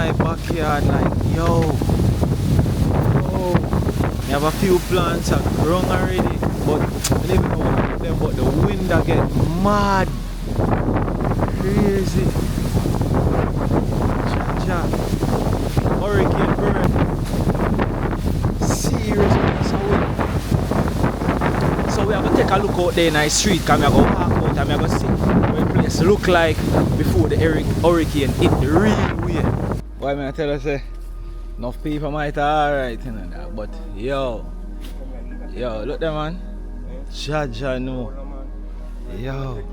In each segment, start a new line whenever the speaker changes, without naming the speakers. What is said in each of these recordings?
my backyard, like, yo. I have a few plants that grown already, but I don't even know what them, but the wind that get mad. Crazy. Cha. Hurricane Beryl. Serious piece of wind. So we have to take a look out there in the street, because we have to walk out and we have to see what the place look like before the hurricane hit the real way. Why am I tell you, say, enough people might alright, you know that, but yo, look there, man. Jaja no. Yo.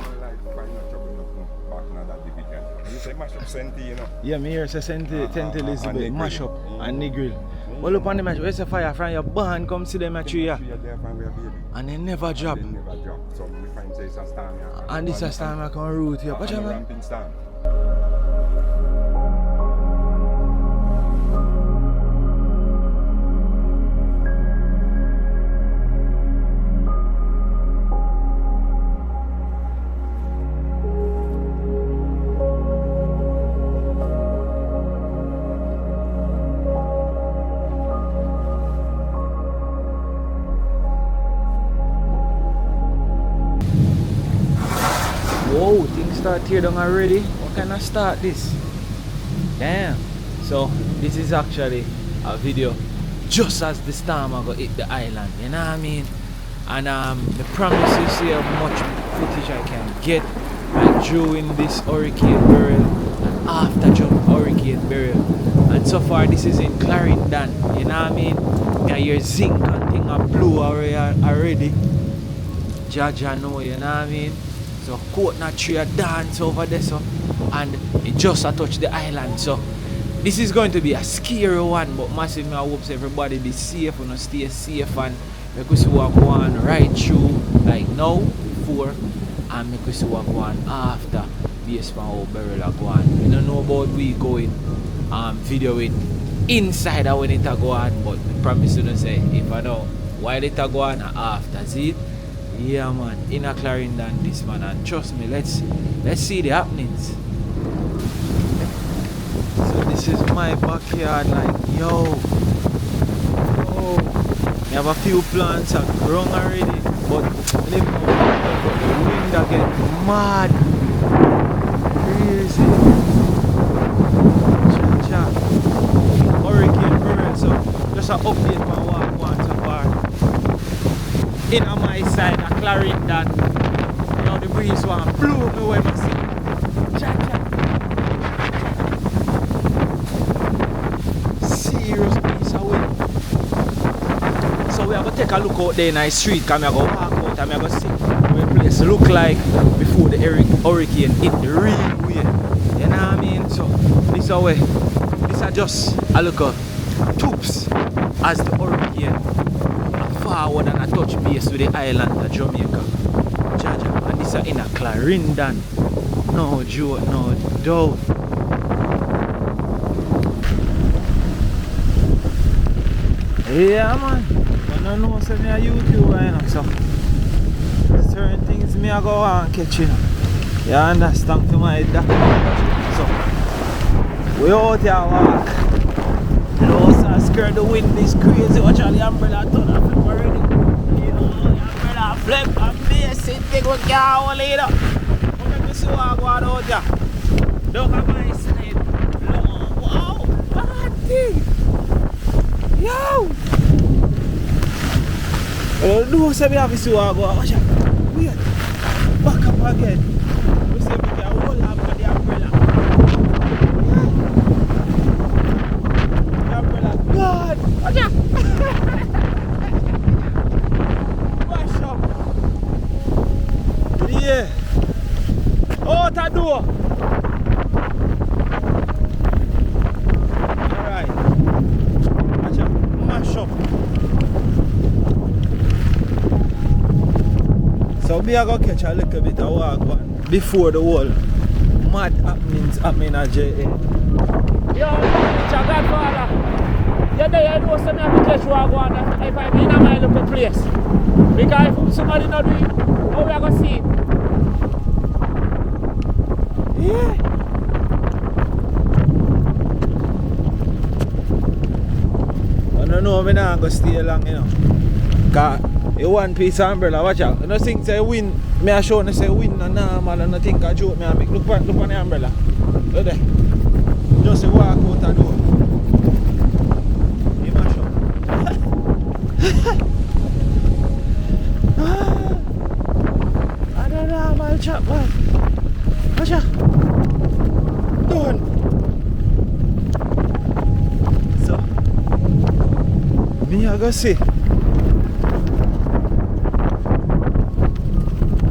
Yeah, me here say Senti Elizabeth, mash up and Negril. Well, look on the match, where's the fire from your band come see them at you here? And they never drop.
So we find say it's a storm here.
And this is a storm I can root here. Watch out, man. Whoa, things start tear down already. What kind of start this? Damn. So this is actually a video just as the storm are gonna hit the island, you know what I mean? And the promise you see how much footage I can get, like during this Hurricane Beryl and after Hurricane Beryl. And so far this is in Clarendon, you know what I mean? You can hear zinc and thing are blue already. Jaja know, you know what I mean? So coconut tree a dance over there, so, and it just a touch the island. So this is going to be a scary one, but massive. I hope everybody be safe and stay safe, and make us see what go on right through, like now, before, and make us see what go on after, based on how Beryl are going. We don't know about we going videoing inside when it a go on, but we promise you to say if I know while it a go on after, see it. Yeah, man, in a Clarendon this, man, and trust me, let's see the happenings. So this is my backyard, like, yo. I have a few plants that grown already, but I don't even know what the wind that get mad. Crazy. Cha. Hurricane Beryl, so just an update on what wants so far. In on my side of Clarendon, you know, the breeze one blew me away, my see. Cha. Serious piece of wind. So we have to take a look out there in the street, because we have to walk out and we have to see what the place look like before the hurricane hit the real way. You know what I mean? So this is way. These are just a look of tubes as the hurricane forward and a touch base with the island of Jamaica. Jaja. And this is in a Clarendon. No joke, no doubt. Yeah, man. I don't know, say me a YouTuber, you know, so certain things me a go on catch, you know. You understand to my dad. So we out here walk. Close and skirt the wind is crazy. Watch all the umbrella turn off flip already. You know, the umbrella flip and basic thing we can't hold it up. Let me see what go on out here. Look at my side. Wow, bad thing. Yo! No, say we have to see what go on. Watch out. Wait. Back up again. We say we can hold up for the umbrella. God! Watch out! Wash up! Yeah! Out the door! Alright. Watch out! Mash up! So we are going to catch a little bit of walk before the whole mad happenings happening at JA. Yo, it's a Godfather! You know some have to catch what I want if I'm in my local place. Because if somebody not doing it, how we are going to see it? Yeah. I'm not gonna stay long, you know. Cause you one piece of umbrella, watch out. You know think say wind, me I show you say wind and normal and I think I joke me I make. Look on the umbrella. Look there. Just walk out the door. You mash up. I don't know, my chap, man. Watch out. Done. So, me I go see.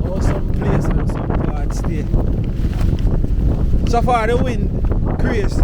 Oh, some place and some parts there. So far the wind crazy.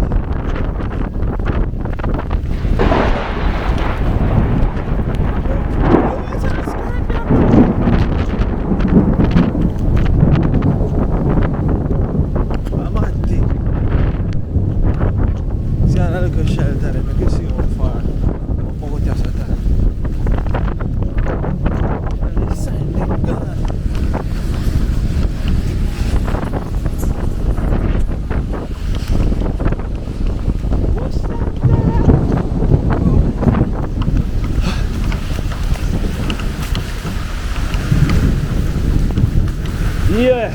Yeah.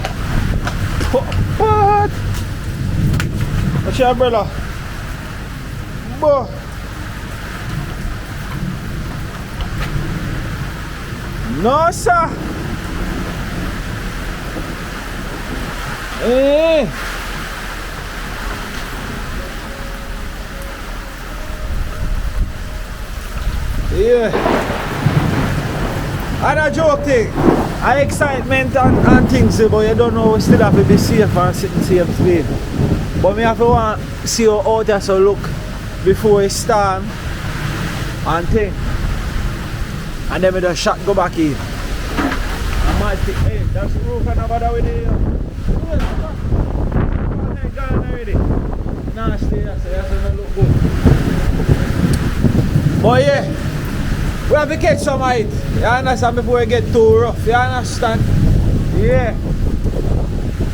What? What's your umbrella? Boh. No, sir. Eh. Yeah. And a joke thing. Excitement and things, but you don't know, still have to be safe and sit in safe space. But me have to want to see how out there so look before it storm and thing. And then we just shot go back in. I might think, hey, that's the roof and about with it. Gone already. Nah, stay there, so that's gonna look good. But yeah. We have to catch some height, you understand, before we get too rough, you understand? Yeah.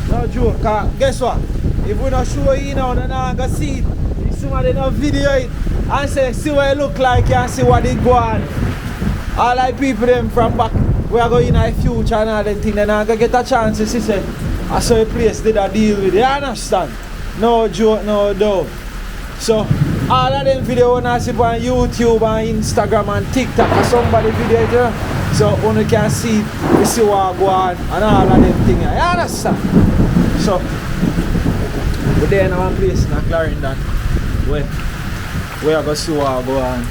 No joke, cause guess what? If we don't show you now, then I'm gonna see it. If somebody don't video it and say, see what it look like and see what it go on. All like people them from back, we are going in the future and all them things, then I'm gonna get a chance to see, say, I saw a place did I deal with it, you understand? No joke, no doubt. So, all of them videos when I see on YouTube and Instagram and TikTok or somebody video it, so one can see what go on and all of them things. You understand? So we're there in one place in Clarendon where we are going to see what go on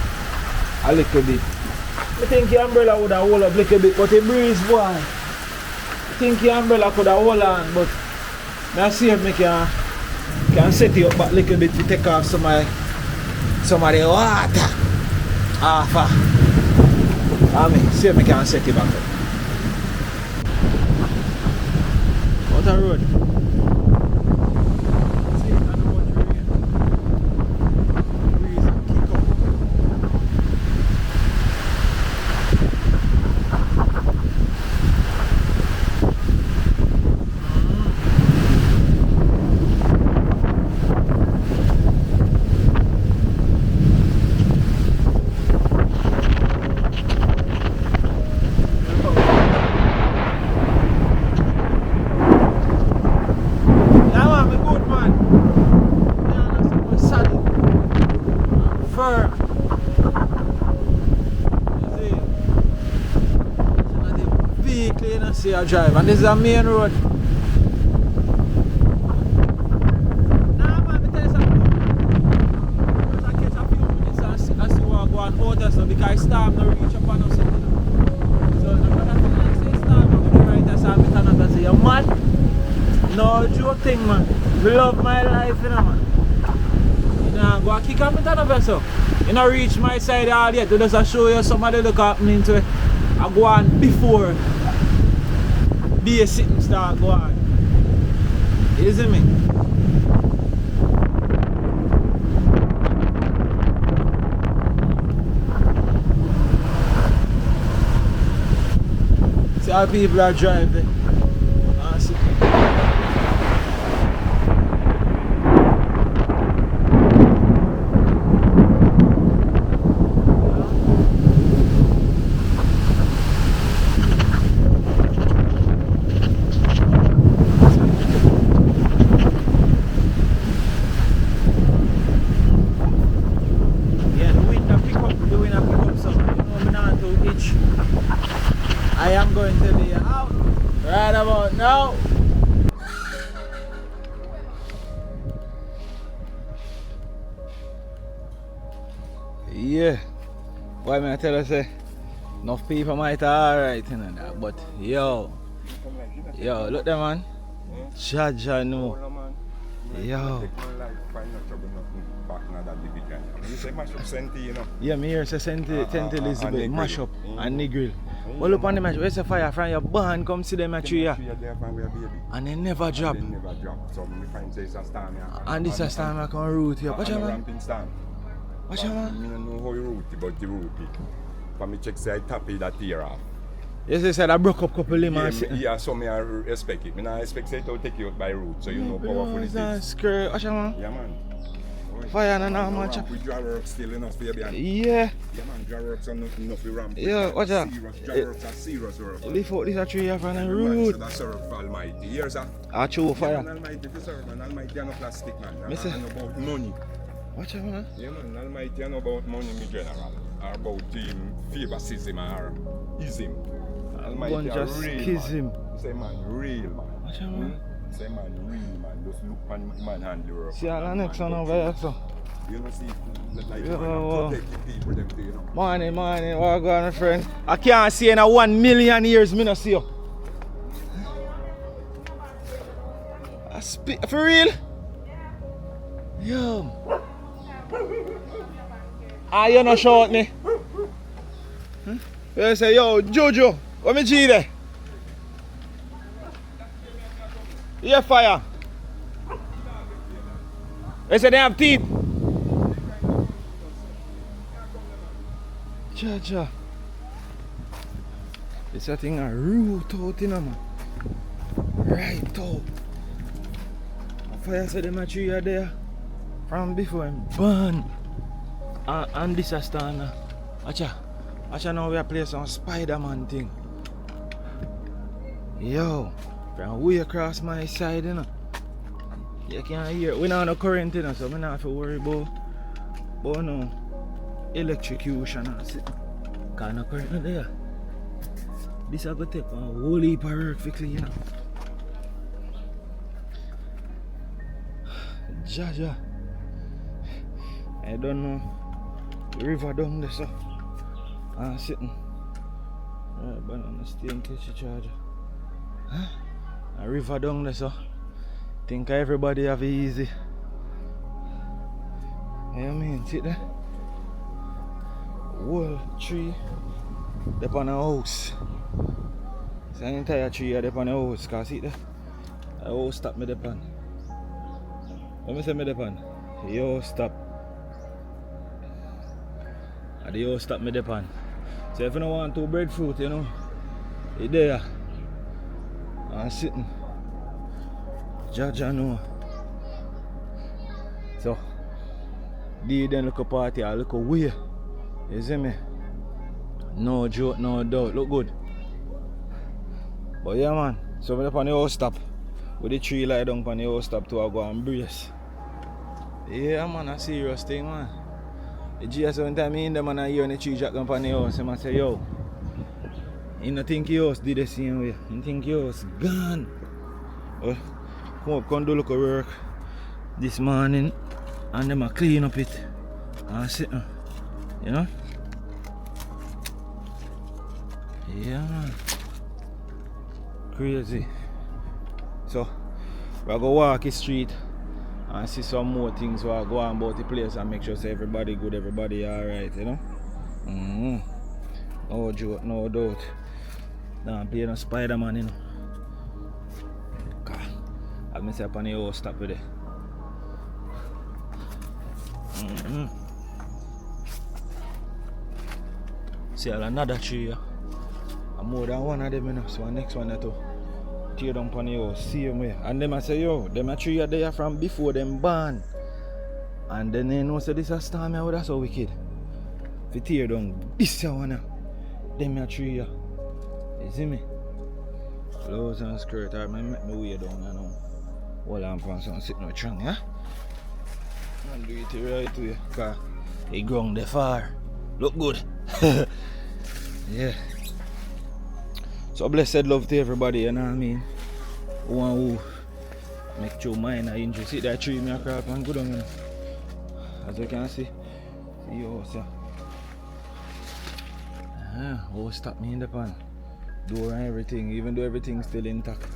a little bit. I think the umbrella would have hold up a little bit, but the breeze boy. I think the umbrella could have hold on, but I see if I can set it up back a little bit to take off some of the water off. I mean, see if I can set it back up. What a road. See, I know what you're in. Breeze and kick up. I drive, and this is a main road. Nah, man, I tell you something. I catch a few minutes and see what go on out there, so because storm no reach up on us. So, I'm gonna say storm, I'm gonna write that song, I'm gonna say, you're mad? No joke thing, man. Love my life, you know, man. You know, go and kick up with another vessel. You know, reach my side all yet, to just show you some of the look happening to it. I go on before. Be a sitting start go on. You see me? See how people are driving. See. Yeah. Why may I tell you say enough people might alright you know that, but yo, look there man. Jaja no. Yo.
You say mash up Senti, you know?
Yeah, me here say Senti Elizabeth, mash up and Negril. Well, look on them, where's the fire from your barn, come see them at tree here. And they never drop.
They never drop, so we find say it's a storm here.
And this is a storm I can root here. Watch out, man.
Ramping storm.
Watch out, man.
I don't know how you root it, but the root it. But me check say I tap it that tear off.
Yes, they said I broke up couple lemons.
Yeah, so me I respect it. Me not expect say it will take you out by root, so you know powerful it is.
Skirt. Watch out, man.
Yeah, man.
Fire and all, man.
We draw work still enough for you,
Yeah.
Yeah, man, draw works are enough for ramp.
Yeah, watch out.
Draw works are serious work.
Lift out this tree here from the
Man
root.
should have served Almighty. Here's a
I chew fire.
man, Almighty to serve, man. Almighty and no plastic, man.
Me say-
And about money.
Watch out, man.
Yeah, man, Almighty and about money, me general. Or about favoritism or ism. Almighty
Bunch
are
of
real,
schism.
man. Say, man, real, man.
Watch out, man.
Say, man, real, man. Just look on man handle work.
See all the next one over here, so.
You know, see, like,
Yeah,
man,
well.
protect the people, them, too, you know.
Morning, what go on, my friend? I can't see in a 1 million years, me not see you. I speak for real? Yo. Ah, you not shout me? Huh? You say, yo, Jojo, what me G there? Yeah, fire. They say they have teeth. Cha. This a thing a root out in man. Right out. Fire said them a tree are there from before him burn. And this a stand now. Acha now we a play some Spider-Man thing. Yo, from way across my side, you know. You can't hear. We not no current, you know, so we not have to worry about no electrocution or something. Cause no current there. This I go take a whole heap of work fix it, you know. Jaja. I don't know. The river down there, so I'm sitting. Right, banana stay in case you charger. Huh? A river down there, so think everybody have it easy. You know what I mean? See there? Whole tree up on the house. It's an entire tree up on the house. Cause see there? The house stop me depend. What me say me depend? The house stop. And the house stop me depend. So if you don't want to breadfruit, you know, it's there. I'm sitting. Jaja know. So, do then look a party, I look away. You see me? No joke, no doubt. Look good. But yeah, man. So, I'm on the house stop. With the tree light down on the house stop to I go and brace. Yeah, man, a serious thing, man. The GS one time in them and I hear on the tree jack down on the house. And I say, yo, you don't think your house did the same way. You think your house gone. Well, come up, come do look at work this morning and them a clean up it and sit, you know? Yeah, man. Crazy. So, we're gonna walk the street and see some more things while go on about the place and make sure say everybody good, everybody alright, you know? No joke, no doubt. Don't play no Spider-Man, you know. I'll miss up on the house stop with it. See another tree here. And more than one of them, you know. So the next one that to tear down on the house, same way. And them I say, yo, them a tree are there from before them born. And then they know say this a storm here, that's so wicked. If you tear down this one, them a tree here. You see me? Clothes and skirt, I make me way down you know. Hold on for something sitting with trunk, yeah? And do it right way, cause the ground there far. Look good. Yeah. So blessed love to everybody, you know what I mean? One who make sure minor injury. See that tree me a crap and good on you know. As you can see, see your house here. Yeah, oh, stop me in the pan. Door and everything, even though everything's still intact.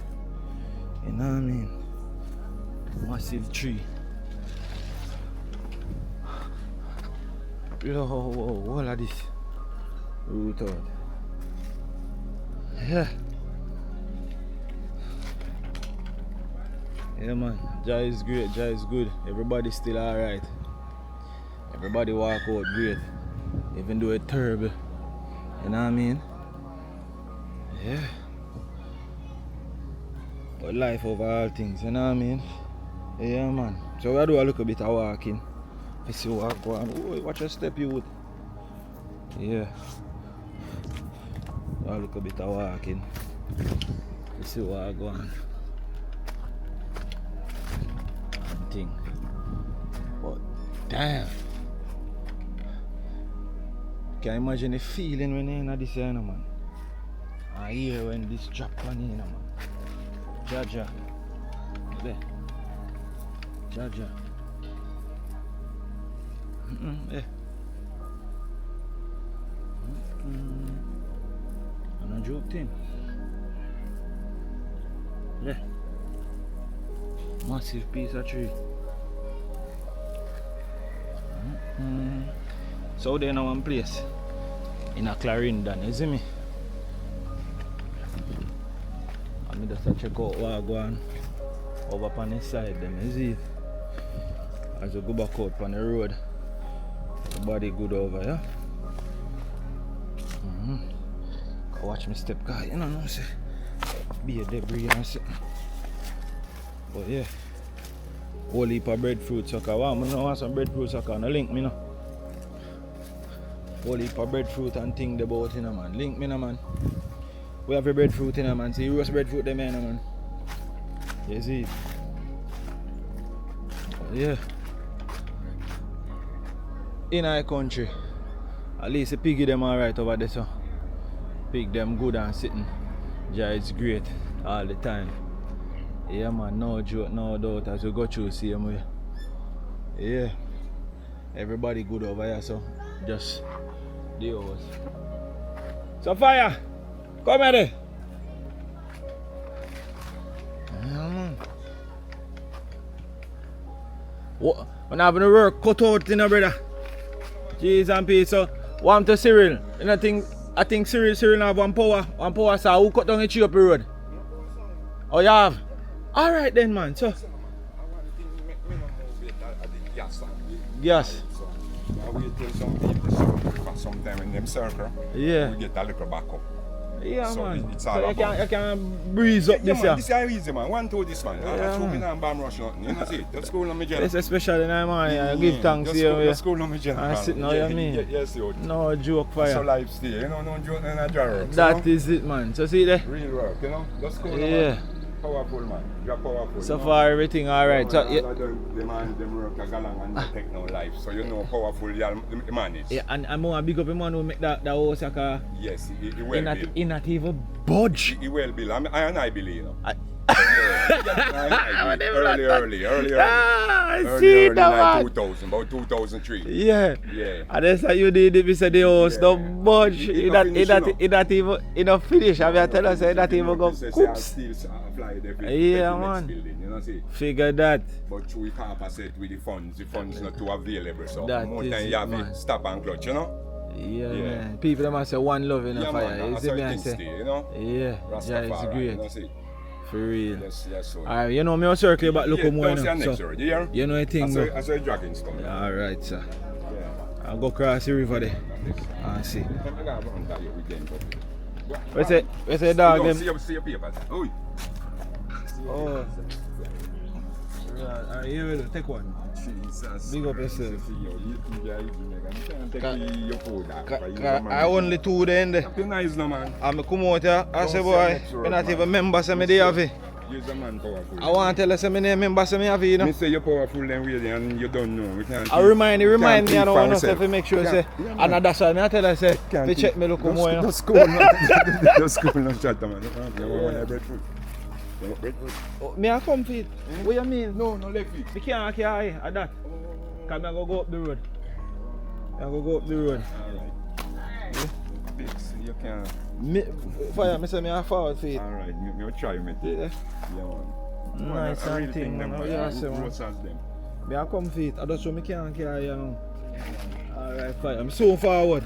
You know what I mean? Massive tree. Whoa, all of this. Root out. Yeah. Yeah, man. Jah is great, Jah is good. Everybody's still alright. Everybody walk out great. Even though it's terrible. You know what I mean? Yeah. But life over all things, you know what I mean? Yeah, man. So we do a little bit of walking. You see what go on. Oh, watch your step, youth. Yeah. A little bit of walking. You see what go on. Thing. But damn. Can you imagine the feeling when you're in this here, man? I hear when this drop on in, man. Jaja. There. Jaja. Yeah. And a joke thing. Yeah. Massive piece of tree. So there now one place in a Clarendon, you see me? And me just check out what go on over on this side them, you see it? As you go back out on the road, the body good over, yeah? Watch me step, guy, you know, say, be a debris and something. But yeah, whole heap of breadfruit sucker. Wow, I want some breadfruit sucker. No link me no. Whole heap of breadfruit and thing about you know, man. Link me no, man. We have a breadfruit in man. See roast breadfruit them in man. You see? But yeah. In our country, at least the piggy them alright over there so. Pig them good and sitting. Yeah, it's great all the time. Yeah, man, no joke, no doubt as we go through same way. Yeah. Everybody good over here, so just the hours. So fire! Come here! Yeah, man. What? When having the work cut out, you know, brother. Jeez and peace. So, one to Cyril. And I think Cyril have one power saw. Who cut down the tree up the road? Oh, you have? Alright then, man. So, yes.
So, I wait till some people circle sometime in them circle.
Yeah.
We get a little back up.
Yeah,
so
man.
It's all
so
about.
you can breeze up
Yeah,
this
man, this is easy, man. One to this, man.
Yeah,
I told me now I'm bomb rush nothing. You know, see, just go on my general.
It's especially now, man. I give thanks
just
here.
Just go on my general.
I sit now, you mean?
Yes, you.
No joke fire.
So life stay, you know, no joke in a jar.
That is it, man. So see there?
Real work, you know? Just go on,
Yeah.
man. Powerful, man. You're powerful.
So
you know?
far, everything alright. So, yeah.
The man, them work a galang and they take no life. So you know powerful the man is.
Yeah, and I'm gonna big up the man who make that house like a...
Yes, he will be.
He not even budge.
He will be. I believe, you know.
I
Early.
I see that
like
man.
2000, about 2003.
Yeah.
Yeah.
And that's how you did it. We said the house,
Yeah.
don't budge. It not even, it not finish. I tell us, it not even go cooks. Yeah, man.
Building, you know, see?
Figure that.
But we can't pass it with the funds not too available. So
That
more
is
time
it,
you have
man.
to stop and clutch, you know?
Yeah,
Yeah.
man. People them must say one love in a
Yeah,
fire.
man,
You
that's
see
how
me
it
I
can
say?
stay, you know?
Yeah, yeah,
Rastafari,
it's
you
great.
know, see?
For real.
Yes, so.
Alright, you know me, I'll circle back, look more.
That's your next, sir. Yeah?
You know a thing, bro.
I saw a dragon stone.
Yeah, alright, sir.
Yeah.
I'll go cross the river there and see.
I'm gonna run that you again, but-
Where's the dog?
You
Them?
don't see your papers. Oi.
Oh. Yeah, you will take one.
Jesus.
Big up yourself.
I
I only two there in there.
You're nice, no, man.
I'm come out here, I say,
Don't
boy,
say next word,
I'm not
man.
even member, so me they have it.
You're the man powerful.
I want to tell you, say me name member, so me have it, you know.
Me say you're powerful then really and you don't know. We can't
I remind me, I don't want to
myself.
say, make sure,
Yeah,
say,
yeah,
and
man.
that's why I tell you, say,
Can't
to check
keep-
me look more, you know.
Just go on. Just go on, chat, man. You want my breadfruit? You want breadfruit?
Oh, me I come feet. What you mean?
No, no left feet.
Me can't carry at that. Cause I go up the road. I go up the road.
Alright. fix. You can.
Fire, I say me a forward feet.
Alright, me will try me.
Yeah.
Yeah, man.
Nice
I
and
really
thing,
think them
man.
are
Yeah,
good
say, man.
roads as them.
Me a come feet. I just show me can't carry you now. Alright, fire. I'm so forward.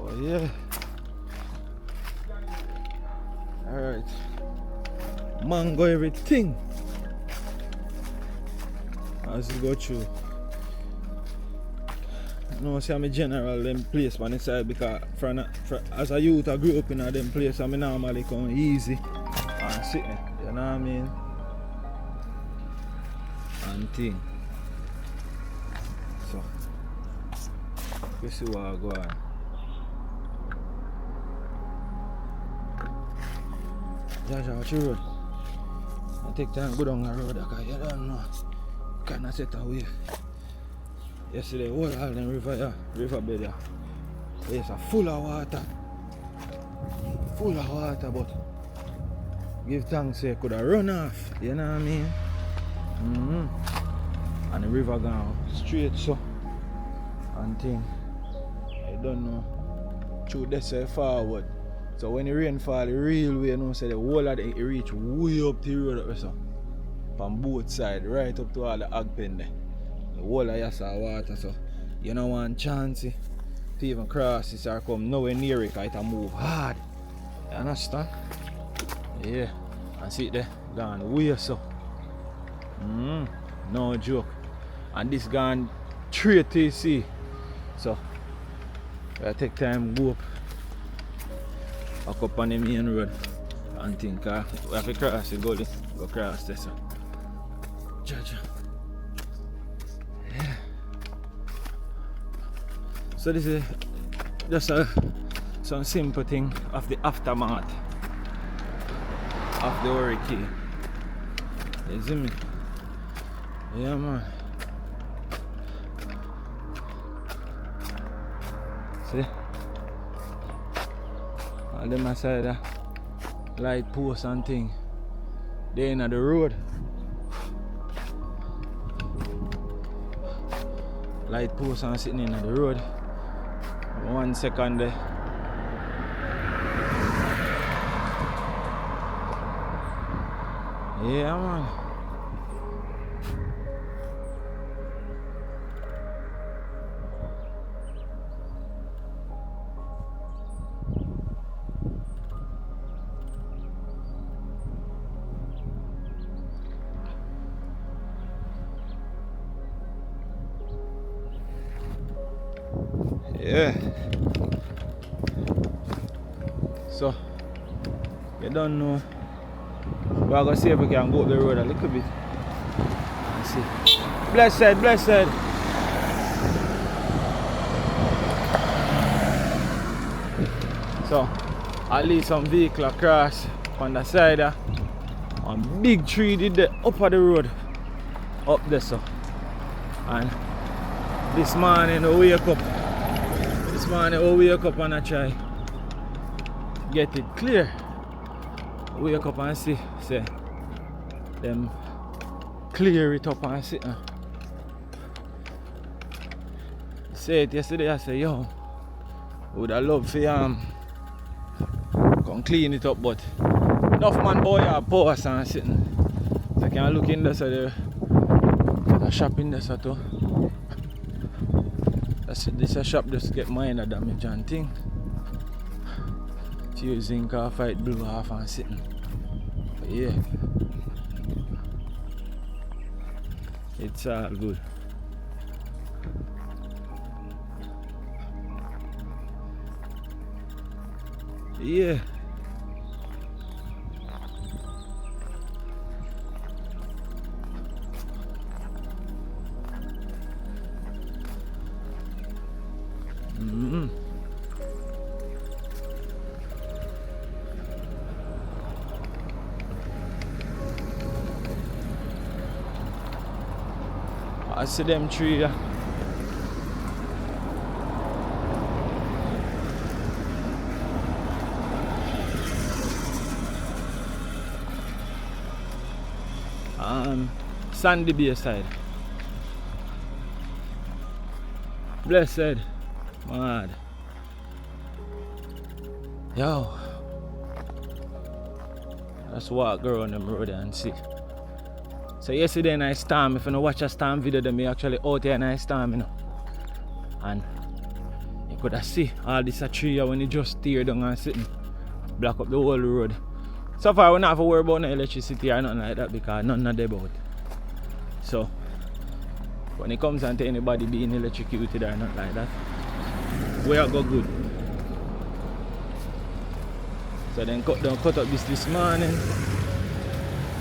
Oh yeah. Alright. Mango everything. As you go through. No, see, I'm a general them place on the side because as a youth I grew up in them place and I normally come easy and sitting, you know what I mean? And thing. So we see what I go on. Jaja, what you road? I take time go down the road because you don't know. Kind of set away. Yesterday, all them riverbed here. It's full of water. Full of water, but give thanks they could have run off, you know what I mean? And the river gone straight so and thing. I don't know. Through this way forward. So when the rain fall, the real way, you know, say the whole of it reach way up the road up there, so. From both sides, right up to all the ag pen there. The whole of yassa water, so you don't want chance to even cross this or come nowhere near it because it'll move hard. You understand? Yeah. And see it there, gone way so. No joke. And this gone straight to the sea. So I take time go up on the main road and think we have to cross the gully, go cross this. Jaja. Yeah. So this is just some simple thing of the aftermath of the hurricane. You see me? Yeah, man. See? All them aside light posts and thing. They in the road. Light posts and sitting in the road. 1 second there. Yeah, man. Yeah. So, you don't know. We're going to see if we can go up the road a little bit. And see. Blessed, blessed. So, at least some vehicle across on the side. One big tree did the up of the road. Up there, so. And this morning we wake up. This morning we wake up and I try get it clear. Wake up and see, say them clear it up and see. Say it yesterday, I say, yo, would I love for come clean it up, but enough man boy have posts and sitting. So I can look in there, so there a shop in there so too. This a shop just get minor damage and thing. Few zinc off, it blew off and sitting. But yeah, it's all good. Yeah. I see them tree there. Sandy Bay side. Blessed. Mad. Yo. Let's walk around them road and see. So yesterday night storm, if you don't watch a storm video, then me actually out here night storm, you know. And you could have see all this a tree when you just tear down and sitting. Block up the whole road. So far we don't have to worry about no electricity or nothing like that because none of them about. So when it comes to anybody being electrocuted or nothing like that, we are go good. So then cut up this morning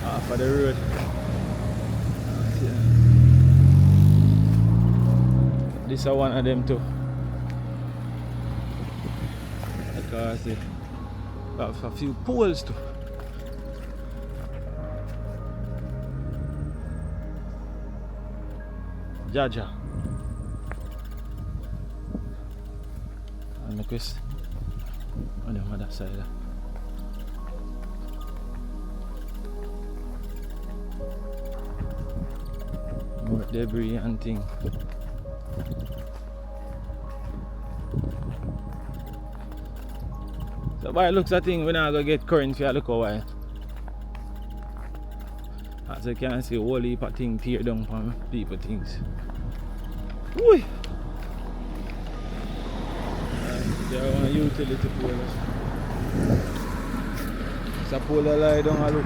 off of the road. This is one of them too. Because we have a few poles too. Jaja. And look on the other side. More debris and thing. So by looks at thing, we're not gonna get current for a look a while. As you can see, a whole heap of things tear down from people things. Woo! There are one utility pole. It's a pole that lie down and look.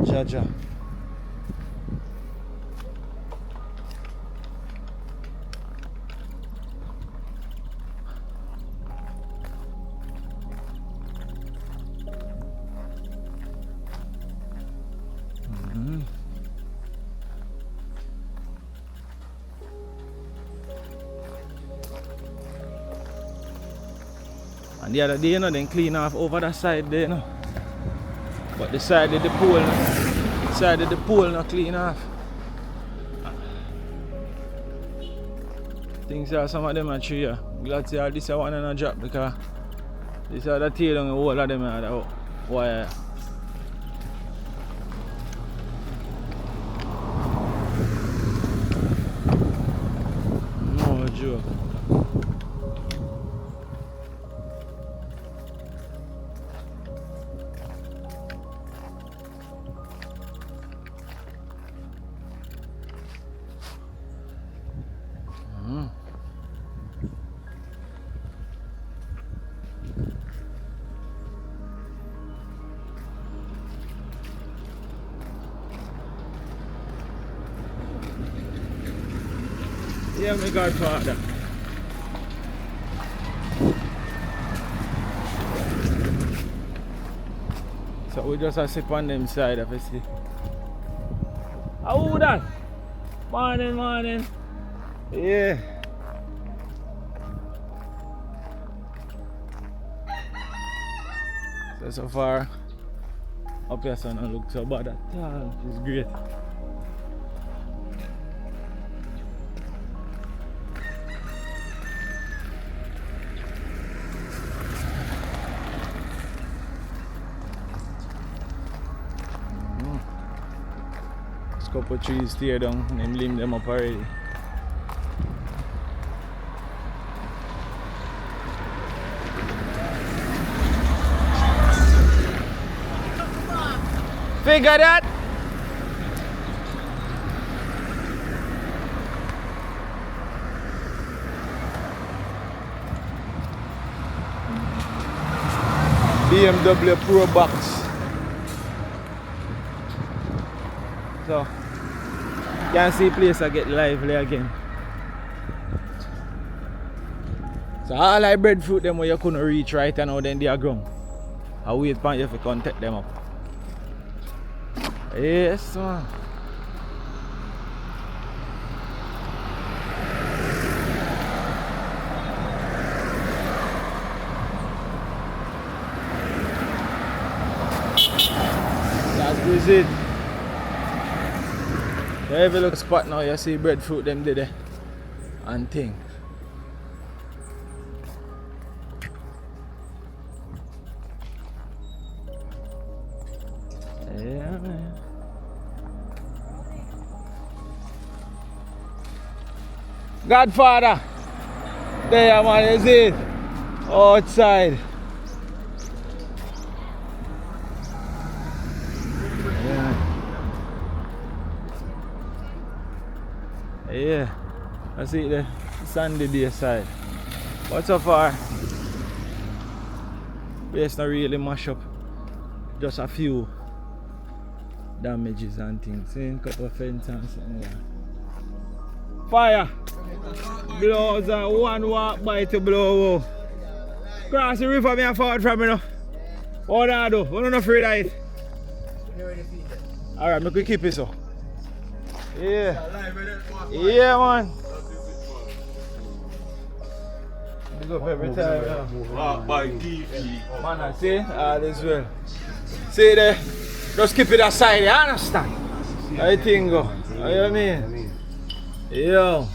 Jaja. And the other day, you know, then clean off over that side there, you know. But the side of the pole, the side of the pole not clean off. Things are some of them are true, yeah. Glad to see all this one and a drop because this are the tail on the whole of them are the wire. No joke. Yeah, my godfather. So we just have to sip on them side of it. How that? Morning, morning. Yeah. So far, up here so don't look so bad at all. It's great. Couple trees tear down and limb them up already. Figure that! BMW Pro Box. So you can see place I get lively again. So all I breadfruit them where you couldn't reach right now, then they are grown. I wait for you to contact them up. Yes man. That's it. So every little spot now you see breadfruit them there and thing. Yeah man. Godfather. There, man, is it? Outside. Yeah. I see the sandy bay side. But so far, it's not really mash up. Just a few damages and things. See, a couple of fence and something there. Fire! Blows one walk by to blow. Cross the river, me and forward from me now. What do I do? I'm not afraid of it. Alright, make we keep it so. Yeah. Yeah, man. Big up every time.
Walk by TV.
Man, I see all is well. See there, just keep it aside, you understand? I think go. You mean? Yo.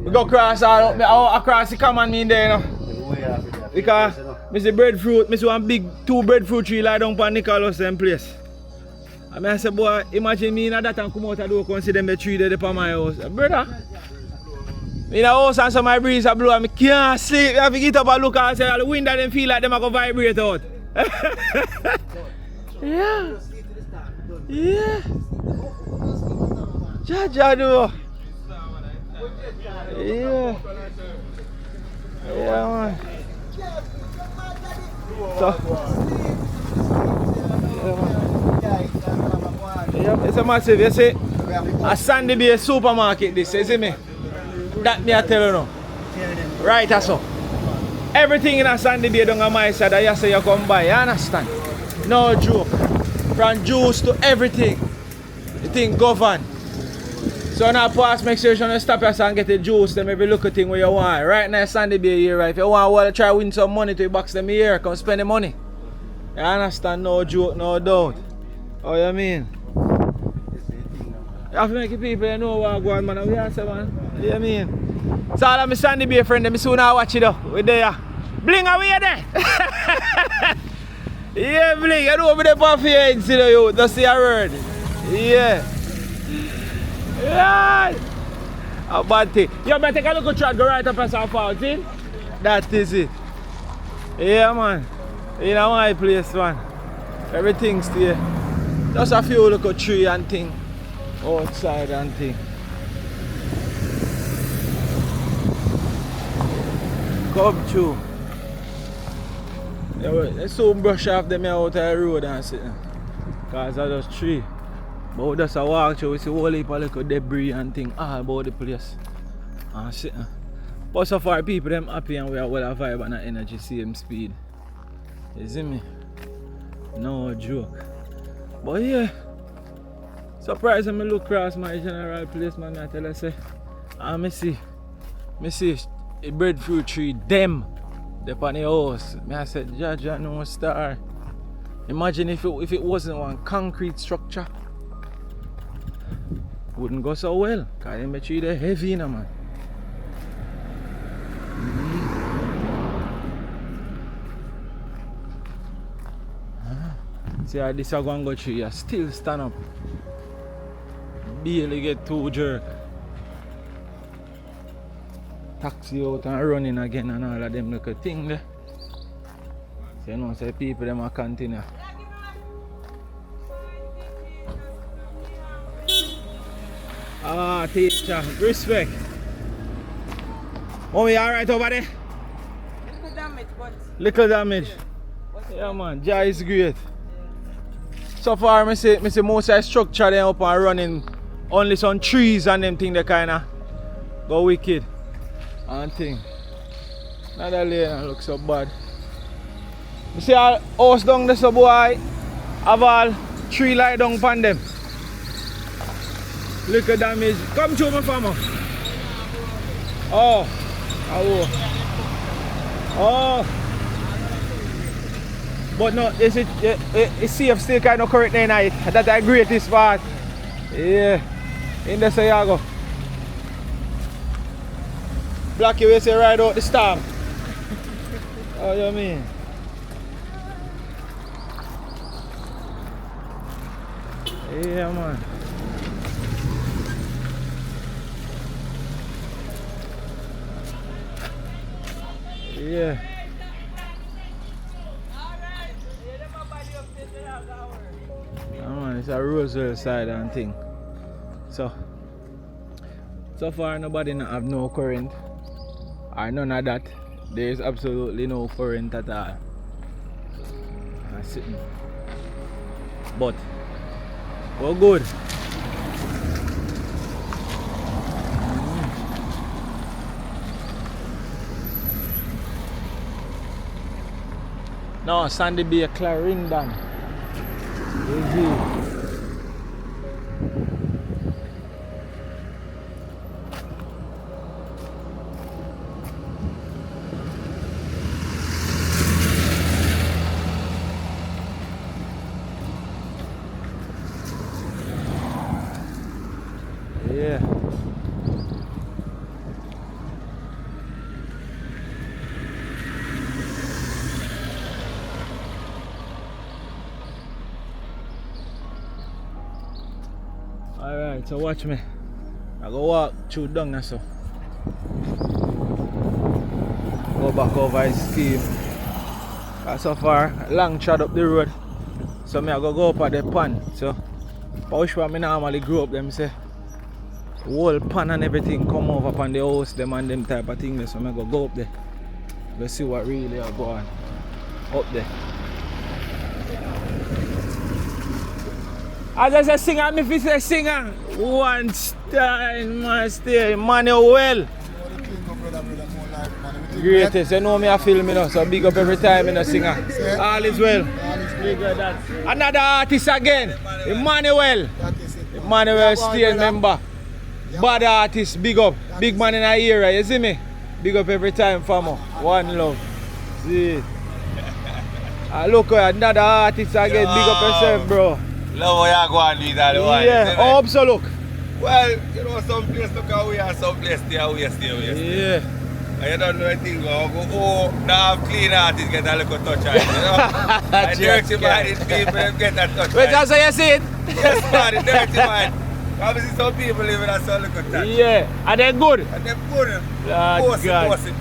We go across across the common mean there, you know. Because I see breadfruit, I see one big 2 breadfruit tree lie down on Nicholas and place. And I say, boy, imagine me in that and come out and do consider them the tree there upon my house. Brother, in the house and some my breeze a blow and I can't sleep. I have to get up and look and say, the wind and them feel like them are going to vibrate out. Yeah. Yeah. Jaja do. Yeah. Yeah, man. So. Yeah, man. Yeah, it's a massive, you see. A Sandy Bay supermarket this, you see me? That me I tell you now. Right, so. Everything in a Sandy Bay down on my side, I say you come buy, you understand? No joke. From juice to everything. The thing govern. So now pass, make sure you don't stop yourself and get the juice, then maybe look at thing where you want. Right now Sandy Bay here, right? If you want to try to win some money to box them here, come spend the money. You understand? No joke, no doubt. Oh, you mean? You have to make the people know what go on, man. What you say, man? You mean? So all of my Sandy Bay friend, them soon I watch it though. We're there. Bling away there! Yeah, bling. You know over there for your head, see you. Just see a word. Yeah. Yeah. A bad thing. You better take a look at track, go right up and start forward, see? That is it. Yeah, man. In my place, man. Everything's there. Just a few little tree and thing. Outside and thing. Come through. Yeah, let's soon brush off them out of the road and sit. Because I just tree. But we just walk through, we see a whole heap of little debris and thing all about the place. And sit. But so far people them happy and we are well a vibe and energy same speed. You see me? No joke. But yeah. Surprised me look across my general place, man. I tell you say. And I see a breadfruit tree, them. They're on the house. I said, Jaja, no star. Imagine if it wasn't one concrete structure. Wouldn't go so well. Because them tree they're heavy, you know, man. See how this aguango tree still stand up. Barely get too jerk. Taxi out and running again and all of them little thing there. So you know, say people them a continue. Ah, teacher, respect. Mommy, alright over there?
Little damage, but...
Little damage. Yeah, man, Jai is great. So far, I see most of the structure them up and running. Only some trees and them thing they kinda go wicked. And thing. Another lane look so bad. You see all house down there, so boy, have all tree light down upon them. Little damage. Come through my farmer. Oh. Oh. But no, it's safe still kind of correct there night. That's the greatest part. Yeah. In the Sayago. Blackie will say ride out the storm. Oh, you mean? Yeah, man. Yeah. Man, it's a Roseville side and thing. So far nobody not have no current or none of that. There is absolutely no current at all. Sitting. But we're good. No, Sandy Bay, Clarendon. Easy. Yeah. Alright, so watch me. I go walk through down now so. Go back over his scheme. So far, long trot up the road. So I go up at the pan. So push where I normally grew up, them say whole pan and everything come over upon the house, them and them type of things. So I go up there. Let's see what really are going up there. As I say singer, me fi say singer. One style, man, stay. Manuel. Greatest, you know me a film, you know, so big up every time in a singer. All is well. Another artist again, Emmanuel. Emmanuel stay member. Bad artist, big up. Big man in the area, you see me? Big up every time, famo. One love. See it. Look, another artist again, big up yourself, bro.
Love how you go and do it all the while.
Yeah, hope so, look.
Well, you know, some place look away and some place stay away.
Yeah.
And you don't know anything, go, now clean artists get a little touch on it, you know? And dirty minded people get a touch on
Wait,
it.
that's how you see it?
Yes, man, the dirty mind. Obviously, some people live in a some little touch.
Yeah, and they're good.
And they're good.
Lord God.
Post it.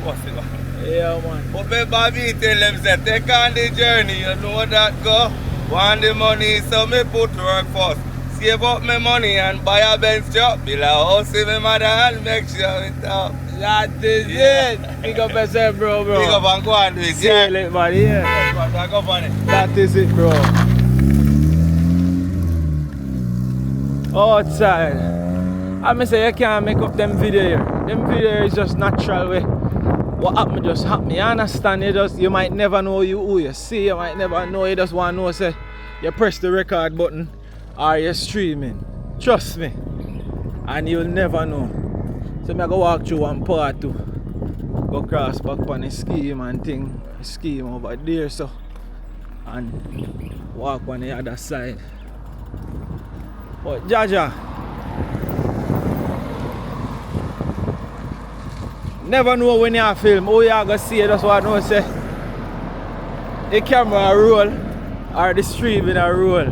Yeah, man.
But remember me tell them, say, take on the journey, you know that go. Want the money, so me put work first. Save up my money and buy a Benz truck. Build a house in my mother and make sure it up.
That is it. Big up yourself, bro.
Big up and go and do it, yeah?
See it, man, yeah.
Yes, man, go on it.
That is it, bro. Outside. I say you can't make up them video here. Them video is just natural way. What happened just happened. You understand? You might never know who you see. You might never know. You just want to know, say, you press the record button or you're streaming. Trust me. And you'll never know. So I go walk through one part too. Go cross back on the scheme and thing. The scheme over there, so. And walk on the other side. But Jaja. Never know when you film, how you gonna see it, that's what I know say. The camera roll or the streaming a roll.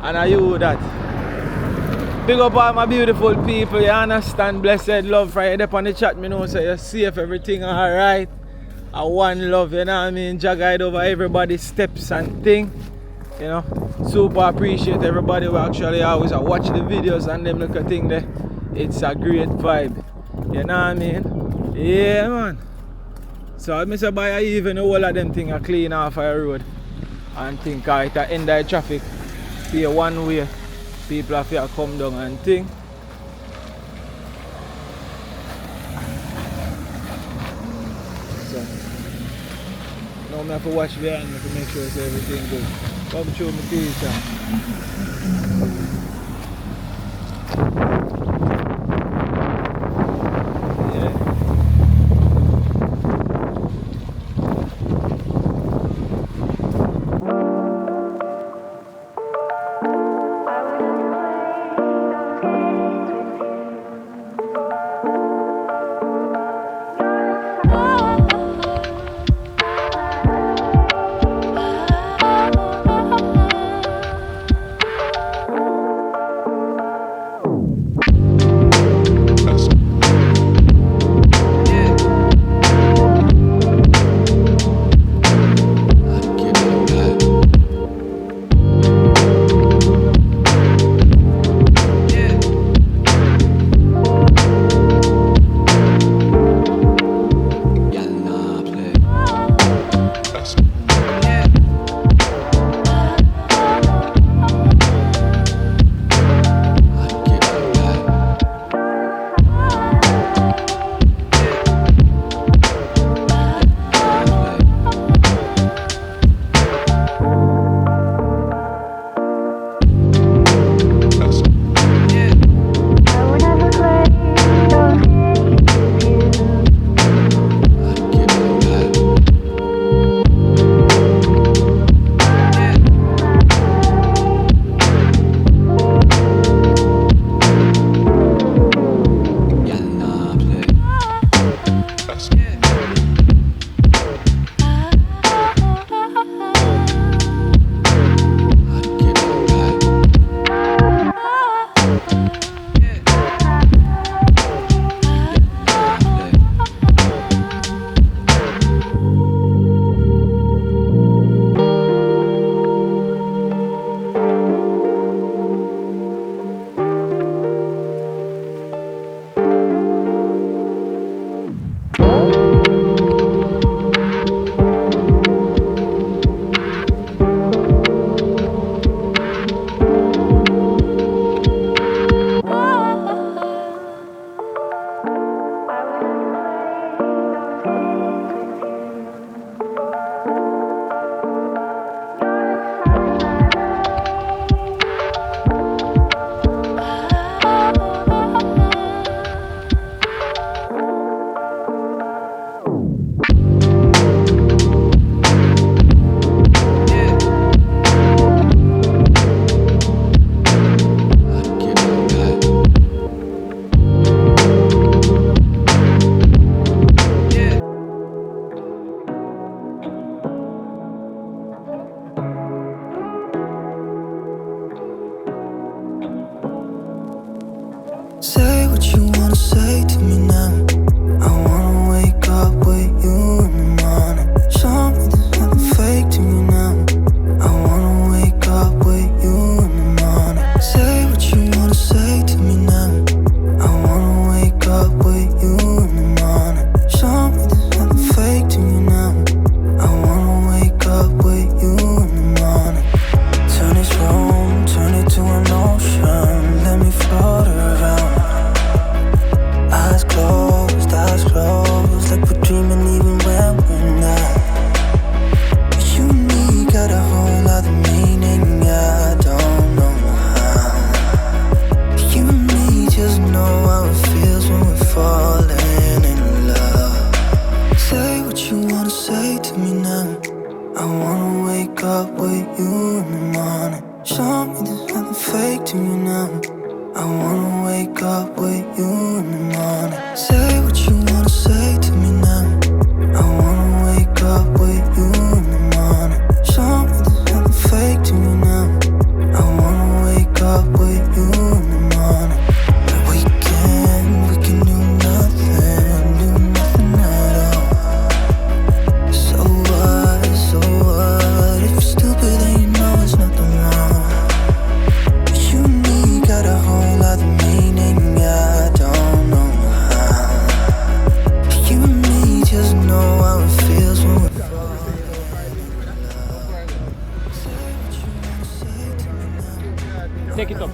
And I you that. Big up all my beautiful people, you understand, blessed love for you there on the chat, me know say you safe, everything alright. I one love, you know what I mean? Jah guide over everybody's steps and thing. You know. Super appreciate everybody who actually always watch the videos and them look at thing there. It's a great vibe. You know what I mean? Yeah, man. So I say buy even the whole of them thing are clean off our road and think at the end of the traffic, pay one way, people have to come down and think. So now I have to watch behind me to make sure so everything good. Come show me teacher.
Say what you wanna say to me now. I wanna wake up with you in the morning. Show me there's nothing fake to me now. I wanna wake up with you in the morning. Say what you wanna say to me now. I wanna wake up with you in the morning. Show me there's nothing fake to me now. I wanna wake up with you in the morning. Turn this room, turn it to an ocean. Let me float around. Eyes closed, like we're dreaming even when we're not. You and me got a whole other meaning, I don't know how. You and me just know how it feels when we're falling in love. Say what you wanna say to me now. I wanna wake up with you in the morning. Show me there's nothing fake to me now. I wanna wake up with you in the morning. Say what you wanna say to me now. I wanna wake up with you in the morning. Show me there's nothing fake to me now. I wanna wake up with you in the morning. We can do nothing at all. So what, if you're stupid then you know there's nothing wrong. You and me got a whole other meaning, I don't know how. You and me just know how it feels when we're falling in love. Say what you wanna say to me now.
Take it up.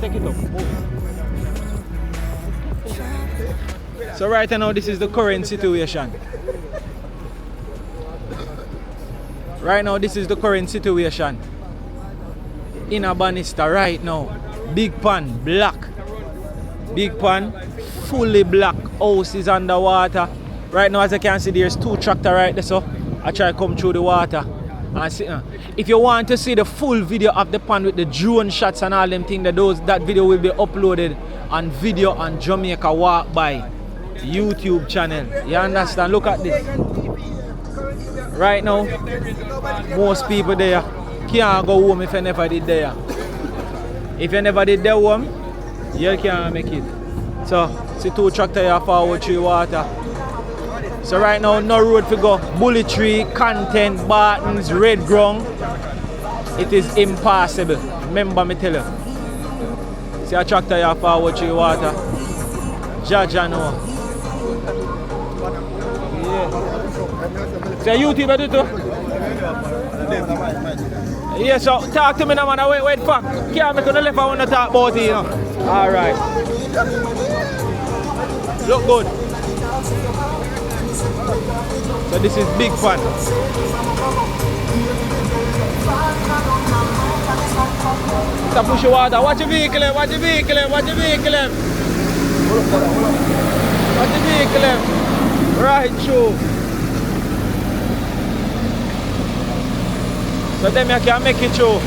So right now, this is the current situation. In a Bannister right now. Big pan, black. Big pan, fully black. House is underwater. Right now, as you can see, there's 2 tractors right there, so I try to come through the water. And see, if you want to see the full video of the pan with the drone shots and all them things, that video will be uploaded on Video on Jamaica Walk By YouTube channel. You understand? Look at this. Right now, most people there can't go home if you never did there. If you never did there home, you can't make it. So, see 2 tractors here forward through water. So right now, no road to go. Bully Tree, Content, Bartons, Red Ground. It is impossible. Remember me tell you. See a tractor here forward through water. Jaja know. Yeah. See a YouTube do too? Yeah, so talk to me now, man. Wait, fuck. Can't make on the left, I want to talk about it, you know. Alright. Look good. So this is big fun. Stop push your water. Watch your vehicle, watch your vehicle, watch your vehicle. Watch the vehicle, right through. So then I can make it through.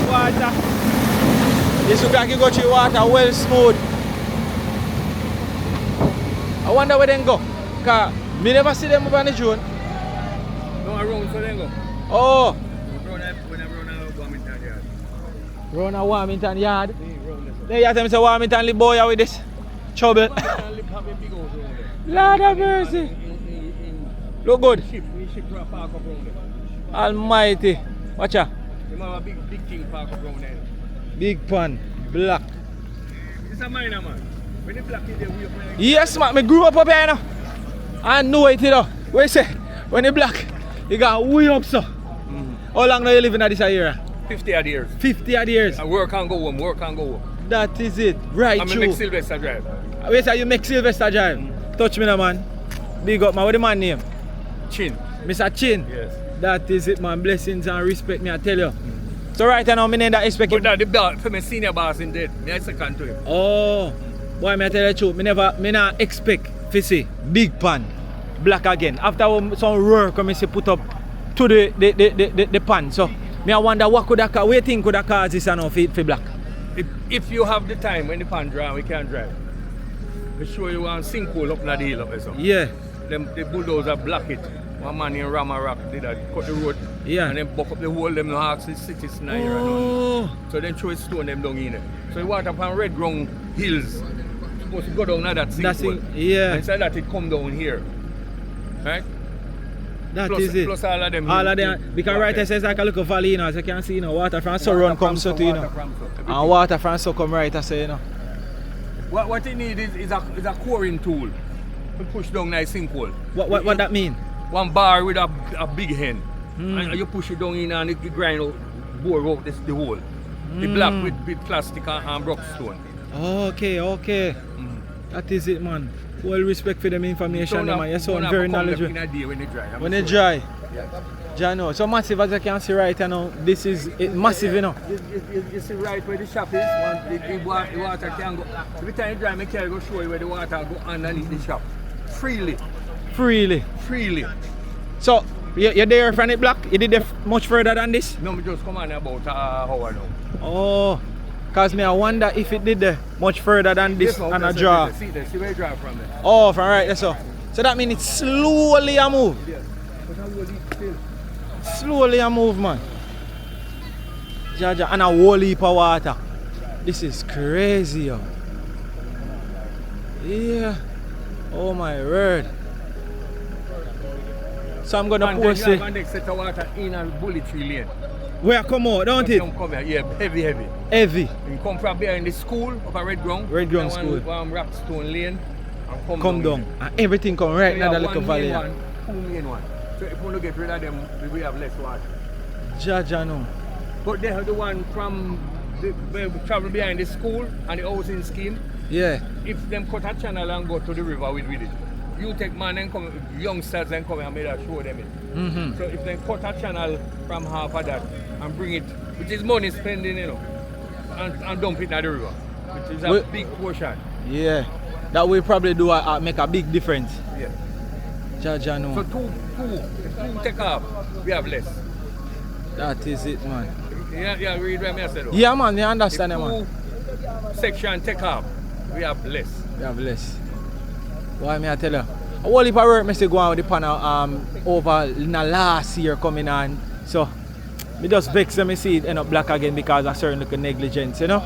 Water. This look like you go through water well smooth. I wonder where they go. Cause me never see them over on the drone.
No, around so they go.
Oh.
When I run out of Warmington yard.
Run a Warmington yard. Then you tell me say Warmington live boy with this trouble. Lord have mercy. Look good. Almighty. Watch out.
You have a big thing park up around there.
Big pan. Black.
It's a minor man. When the black is there, we up there.
Yes, man. I grew up here now. I know it, you know. What you say? When the black, you got way up, so. How long now you living in this area?
50 odd years.
50 odd years.
I work and go home, work and go home.
That is it. Right,
I'm
true.
make Sylvester Drive.
Wait, say you make Sylvester Drive. Touch me now, man. Big up, man. What the man name?
Chin.
Mr. Chin.
Yes.
That is it, man. Blessings and respect, me I tell you. So right now, me name that expect
But that the boss, for my senior boss in dead, me I second to him.
Oh, boy, me I tell you the truth. Me not expect to see big pan, black again. After some work, me see put up to the pan. So me I wonder what could that what you think could that cause this and for black?
If you have the time when the pan dry, we can drive. We show you one sinkhole up in the hill up there. So.
Yeah.
The bulldozer block it. One man in Ramarock did that, cut the road.
Yeah.
And then buck up the hole, them no ask the cities now.
Oh.
So then throw a stone them down in there. So the water from red ground hills supposed to go down to that sinkhole.
Yeah.
And so that it come down here. Right?
That
plus,
is it.
Plus all of them.
All of them. Because right there says like a little valley, you know, so you can see, you know, water from so run comes so to, you know. And water from so come right, I say, you know.
What you need is a coring tool to push down that sinkhole.
What that mean?
One bar with a big hand. And you push it down in and it grind out, bore out the hole. The block with plastic and broke stone.
Okay. That is it, man. Well respect for them information, man. You sound very knowledgeable. When they dry.
Yeah.
Jano. So massive as you can see right now. This is massive, you know.
You see right where the shop is, the water can go. Every time you dry, I can go show you where the water go underneath the shop. Freely.
So, you're there from it black? You did it much further than this?
No, we just come on about an hour now.
Oh, because I wonder if it did much further than this and a draw.
See where you draw from there.
Oh, from right there, so. So that means it's slowly a move.
Yeah. But I will eat still.
Slowly a move, man. Jaja, and a whole heap of water. This is crazy, yo. Yeah. Oh my word. So I'm gonna post it.
And next set of water in a bullet tree lane.
Where come out, don't it?
Come here, yeah, heavy.
Heavy.
You come from behind the school, up a Red Ground.
Red Ground school.
One Rockstone lane. And
come down. And everything come right now the little valley.
Two main one. So if we don't get rid of them, we have less water.
Jaja no.
But they have the one from where we travel behind the school and the housing scheme.
Yeah.
If them cut a channel and go to the river with it. You take man and come, youngsters and come and make that show them it. So if they cut a channel from half of that and bring it, which is money spending, you know, and dump it in the river, which is a big portion.
Yeah, that will probably do make a big difference.
Yeah.
Jaja no.
So two take off, we have less.
That is it, man.
Yeah, read what I said.
Yeah, man, you understand,
if
man.
Section take off, we have less.
We have less. Why me I tell you? A whole heap of work I say go on with the panel over in the last year coming on. So me just vex when I see it end up black again because of certain little negligence, you know?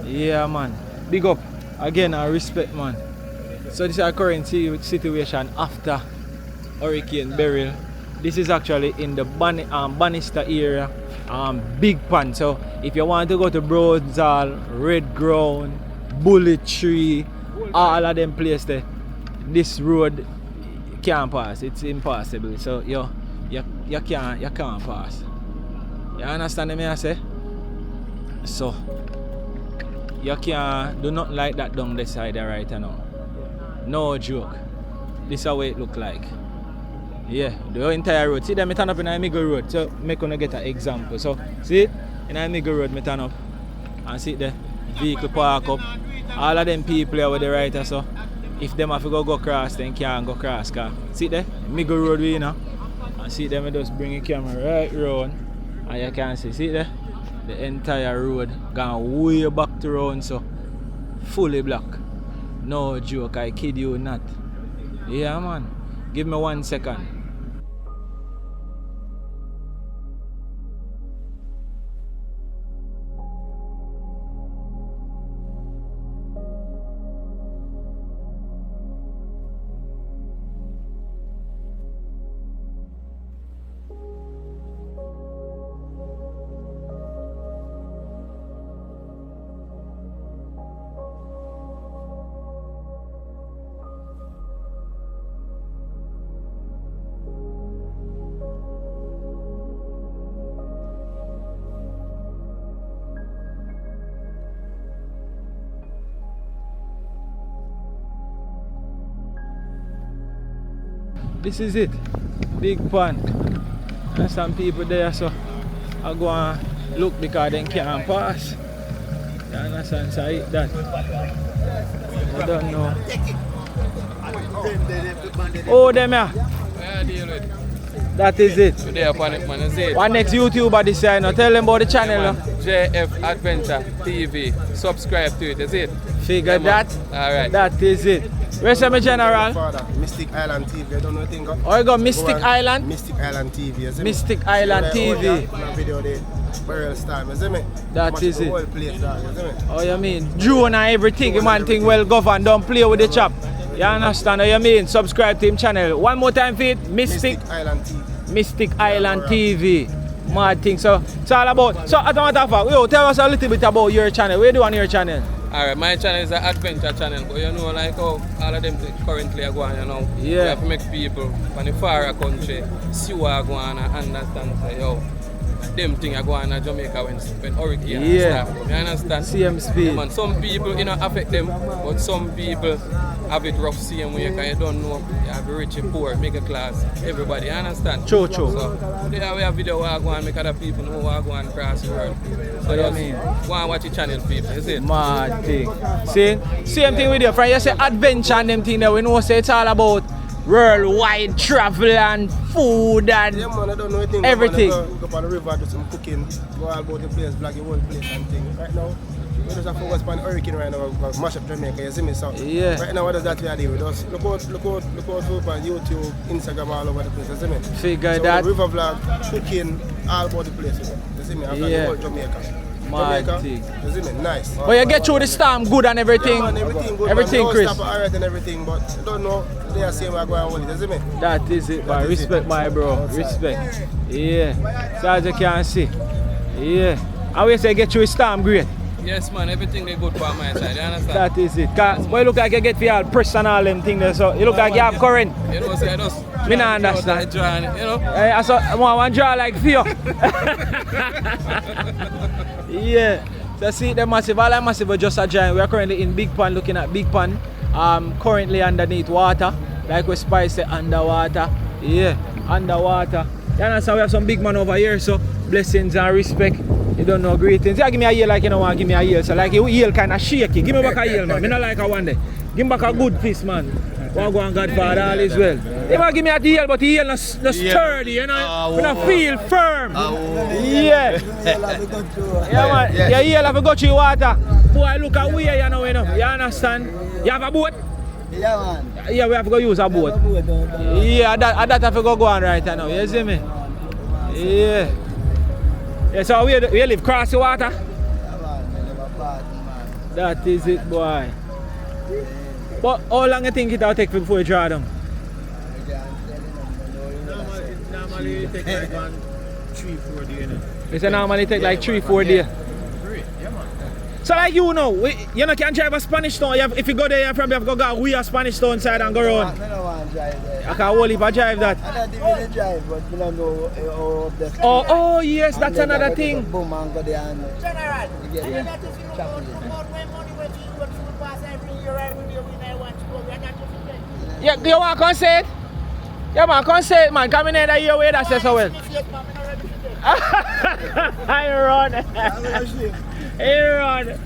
Yeah, man. Big up. Again, I respect, man. So this is our current situation after Hurricane Beryl. This is actually in the Bannister area, Big Pan. So if you want to go to Broadsall, Red Ground, Bullet Tree, all of them places there, this road can't pass. It's impossible. So you can't pass. You understand me I say? So you can't do nothing like that down this side right now. No joke. This is how it look like. Yeah, the entire road. See them me turn up in a middle road. So make gonna get an example. So see in a middle road me turn up and see the vehicle park up. All of them people here with the right so if them have to go across then can't go across. Cause see there, middle road we know. And see them just bring the camera right round and you can see there the entire road gone way back to round so fully black. No joke, I kid you not. Yeah man. Give me 1 second. This is it, big pond. And some people there so I go and look because they can't pass. You understand? So I eat that. I don't know. Oh, them here. That is it.
Today upon it, man, is it?
What next YouTuber this year? Now tell them about the channel.
JF Adventure TV. Subscribe to it, is it?
Figure that.
Alright.
That is it. Where's my general?
Father, Mystic Island TV, I don't know anything.
Oh, you got Mystic Island?
Mystic Island TV, you see me?
Mystic Island TV.
That video there, Beryl time, you see me?
That is it.
Whole place there, you see me?
Oh, you mean drone and everything, you man thing well governed, don't play with the chop. You understand what you mean? Subscribe to him channel. One more time for it, Mystic
Island TV.
Mystic Island TV. Mad thing. So it's all about. So as a matter of fact, yo, tell us a little bit about your channel. What do you do on your channel?
Alright, my channel is an adventure channel, but you know like how all of them currently are going, you know.
Yeah.
We have to make people from the far country see what are going and understand say, yo, them thing are going to Jamaica when hurricane start. You understand?
Same speed.
Yeah, man. Some people you know affect them, but some people have it rough same way because you don't know you have rich and poor, middle class, everybody, you understand?
True.
So today we have video where I go and make other people know what I go and cross the world. So
you mean?
Go and watch the channel people, is it?
Mad thing. See? Same thing with you, friend. You say adventure and them thing there, we know say it's all about worldwide travel and food and
Yeah man, I don't know anything.
everything.
Go on the river, do some cooking, go all about the place, vlog the whole place and things. Right now, we just have focus on hurricane right now, because mash up Jamaica, you see me? So
Yeah.
right now what does that we are doing? We just look out on YouTube, Instagram, all over the place, you see me?
Figure
So
that.
river vlog, cooking, all about the place, you see me? I've got
Yeah.
the whole Jamaica.
Mad
Jamaica,
thing.
you see me? Nice.
But you get through the storm good and everything.
Yeah, man, everything good,
Everything,
man.
Chris.
Stop at alright and everything, but I don't know. They are saying we're going to hold it, you see me?
That is it, man.
That is
Respect,
it.
my bro.
Outside.
Respect. Yeah. So as you can see. Yeah. I will say get through the storm great.
Yes man, everything they good for my side, you understand?
That is it. Cause boy, look like you get for all press and all them things there. So you look like you have current.
You know, say just
Me not understand.
drawing, you know?
I saw one draw like fear. Yeah. So see the massive, all that massive are just a giant. We are currently in Big Pond looking at Big Pond. Currently underneath water. Like we spice it underwater. Yeah, underwater. You understand we have some big man over here, so blessings and respect. You don't know greetings. You give me a yell like you don't want to give me a yell. So like you yell kind of shaky. Give me back a yell, man. Me not like a one day. Give me back a good fist, man. Go on Godfather, all is well. They might give me a yell, but the yell not sturdy, you know. We not feel firm. Yeah. Yeah, man. Yeah, yell have to go through water. Boy, look at where you know, You understand? You have a boat?
Yeah, man.
Yeah, we have to go use a boat. Yeah, that have to go on right now. You see me? Yeah. Yeah, so we live across the water? That is it, boy. But how long you think it'll take before you draw them?
Normally it take like 3-4 days.
You say normally take like 3-4 days? So like you know, you know can drive a Spanish town. If you go there, you probably have to go we a Spanish town side and go around.
I don't want to drive there.
I can only drive that.
I don't even drive, but I don't know how the
Oh yes, that's another thing.
Boom and go there and
General,
you get
that is
Yeah, you want to come say it? Yeah man, come say it man. Come in there your way that says so well. I run. I run.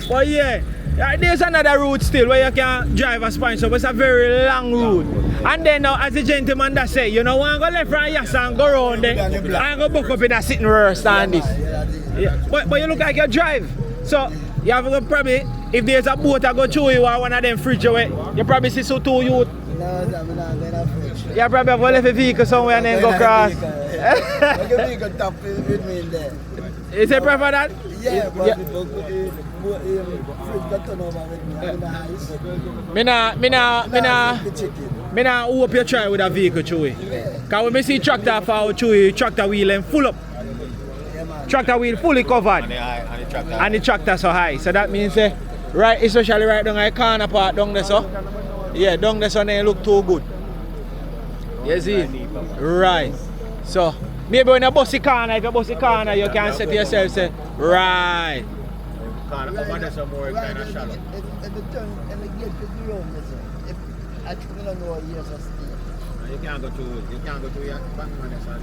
But yeah, there's another route still where you can drive a Spanish, but it's a very long route. And then now, as the gentleman that say, you know, want to go left from yes and go around there, and go book up in a sitting row stand this. Yeah. But you look like you drive. So you have to go probably, if there's a boat that go through you or one of them fridge away, you probably see so two youth.
No, I'm not going to fridge.
You probably have to leave a vehicle somewhere and then go cross.
Like a vehicle top with me in there.
Is it prefer that?
Yeah, but people fridge got turn over with me in the house.
Me nah hope you try with a vehicle through it. Because when I see tractor fall through it, tractor wheel and full up. Tractor wheel fully covered. And the tractor so high. So that means right, especially right down the corner part down there so. Yeah, down there so they look too good. You see? Right. So maybe when you bust the corner, if you bust the corner, you can say to yourself, say, right.
Corner come under some more kind of shallow. If the turn and the gate is the road, if I don't know what years are still.
You can't go to your bank manager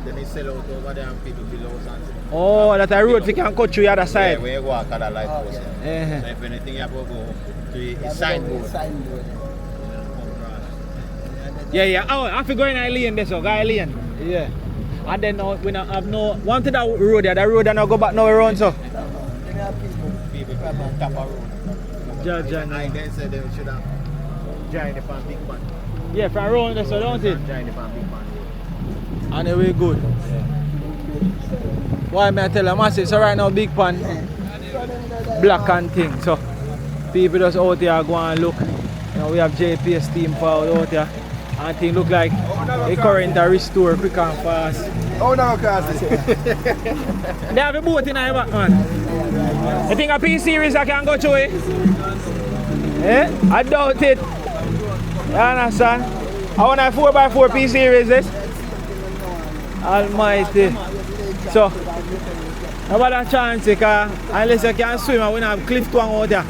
then they sell out over there and people below something.
Oh, that a road you can cut through the other side.
Yeah, where you walk at the light post. So if anything you have to go to the signboard.
Yeah. Oh, I have to go in a lane there, so go in lane. Yeah. And then now we don't have no one to that road there, the road and now go back now around so.
People from on top of road.
Judge and
I then said they should have joined the fan big man.
yeah, from around there so don't it?
Join the fan big man.
And it will good. Why may I tell you massive? So right now big pan black and thing. So people just out here go and look. Now we have JPS team power out here. And things look like the current are restored quick and fast.
Oh no, cause
They have a boat in the back man. You think a P series I can go through it? Eh? I doubt it. You understand? I want a 4x4 P series this. Almighty. So, how about a chance because unless you can swim and we don't have cliff twang out there.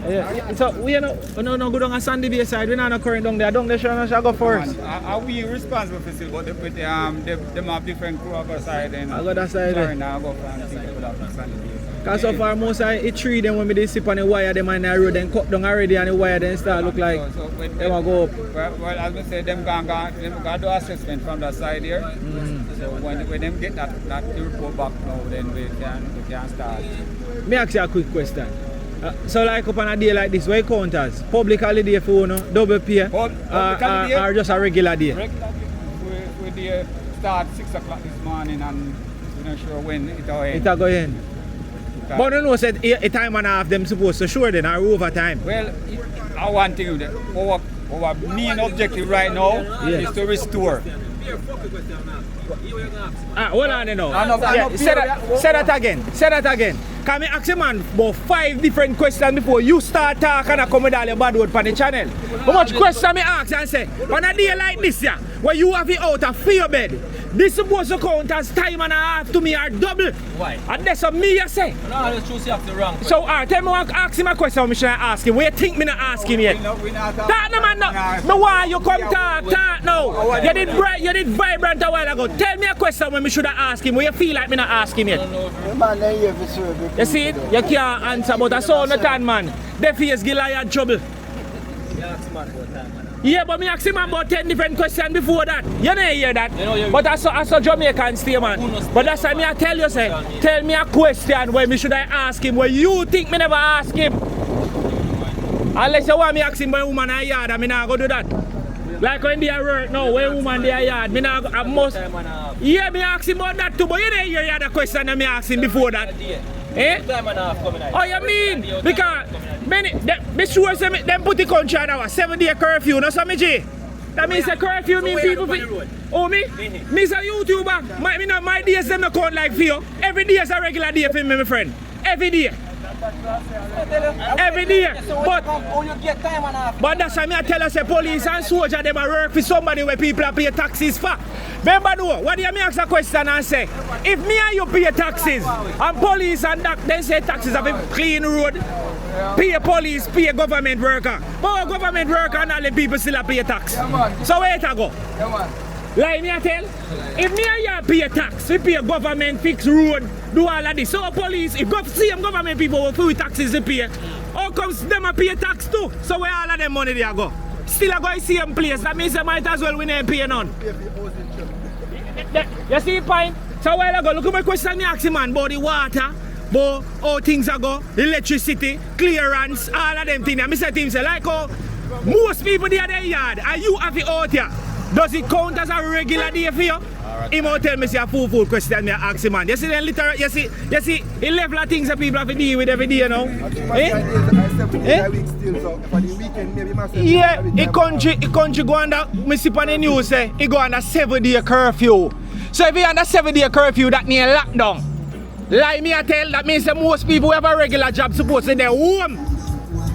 Yeah. So we are not good on a sandy bay side, we are not current down there. Down there shall go first.
Are we responsible for still, but them have different crew of side and
I got that side there.
I go from sandy bay.
Because so far most of the tree them when they sip on the wire them on the road then cut down already and the wire then start look like they will go up.
Well, as we say, them going to do assessment from that side here. So when them get that report back now, then we can start.
Me ask you a quick question. So like up on a day like this, what you count as? Public holiday for you, no? Double pay? Or just a regular day?
Regular day. We start 6 o'clock this morning and we're not sure when it will end.
It will go in. But you know said a time and a half them supposed to sure then or overtime.
Well, I want to that our main objective right now is to restore.
Hold on now. Say that again. Can I ask a man about 5 different questions before you start talking and come with all your bad word on the channel? How much questions I ask and say, on a day like this, yeah, where you have it out of fear bed, this supposed to count as time and a half to me or double. Why? And that's what me you say.
No, let's choose you have the wrong question.
So, tell me what ask him a question I should ask him. Where you think me not ask him yet? Talk no man no. No why you come talk now. You did vibrant a while ago. Tell me a question when me should have asked him. Where you feel like me not ask him yet? You see it? You can't answer but I saw no time man. The face give lion trouble. Yeah, but me ask him about 10 different questions before that. You don't hear that. But I saw Jamaican stay man. But that's why me I tell you say, tell me a question where me should I ask him where you think me never ask him. Unless you want me ask him when woman in yard, I mean I go do that. Like when they are work now, when woman they are yard, me not I must. Yeah, me ask him about that too, but you don't hear the question that me ask him before that. Eh? Oh, you mean? Because me sure say them put the country on our 7-day curfew, no so me G? That means a curfew mean people oh me? Me's a YouTuber. My days them not count like for you. Every day is a regular day for me, my friend. Every day. Every day. But that's why I tell us the police and soldier them a work for somebody where people pay taxes for. Remember though, what do you ask a question and say? If me and you pay taxes and police and that then say taxes have a clean road, pay police, pay government worker. But government worker and all the people still pay tax. So where it go? Like me I tell, if me and you pay tax, we pay government, fix road, do all of this. So police, if same government people will pay taxes they pay, how comes them a pay tax too? So where all of them money they go? Still a go to same place, that means they might as well we never pay none. You see the point? So a while ago, look at my question me ask man about the water, about how things are go, electricity, clearance, all of them things. And I said to him, say, like how most people there at their yard, and you have it out here. Does it count as a regular day for you? He might tell me say a full question me ask him man. You see then literally you see he level of things that people have to deal with every day, you know. Yeah, the country go under me see on the news say he go under 7-day curfew. So if you under 7-day curfew that means lockdown. Like me I tell, that means that most people who have a regular job supposed to be home.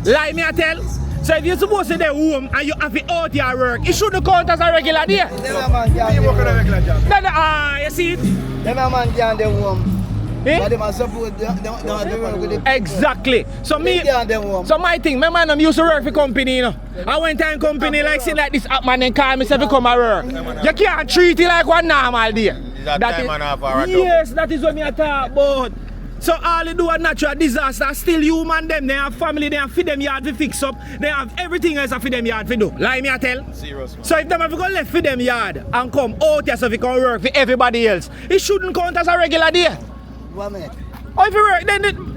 Like me I tell. So if you're supposed to be home and you have it out your work, it shouldn't count as a regular day.
You work on a regular job.
You see it?
Them a man can't do home. But them a support they work with it.
Exactly. So me, so my thing, my man used to work for company, you know. I went to a company like say like this up man and call me say come and work. You can't treat it like one normal day. Yes, that is what me I talk about. So all they do a natural disaster, still human them, they have family, they have feed them yard to fix up, they have everything else to feed them yard to do. Like me I tell. So if them have to go left for them yard and come out here so they can work for everybody else, it shouldn't count as a regular day.
1 minute.
Or if you work,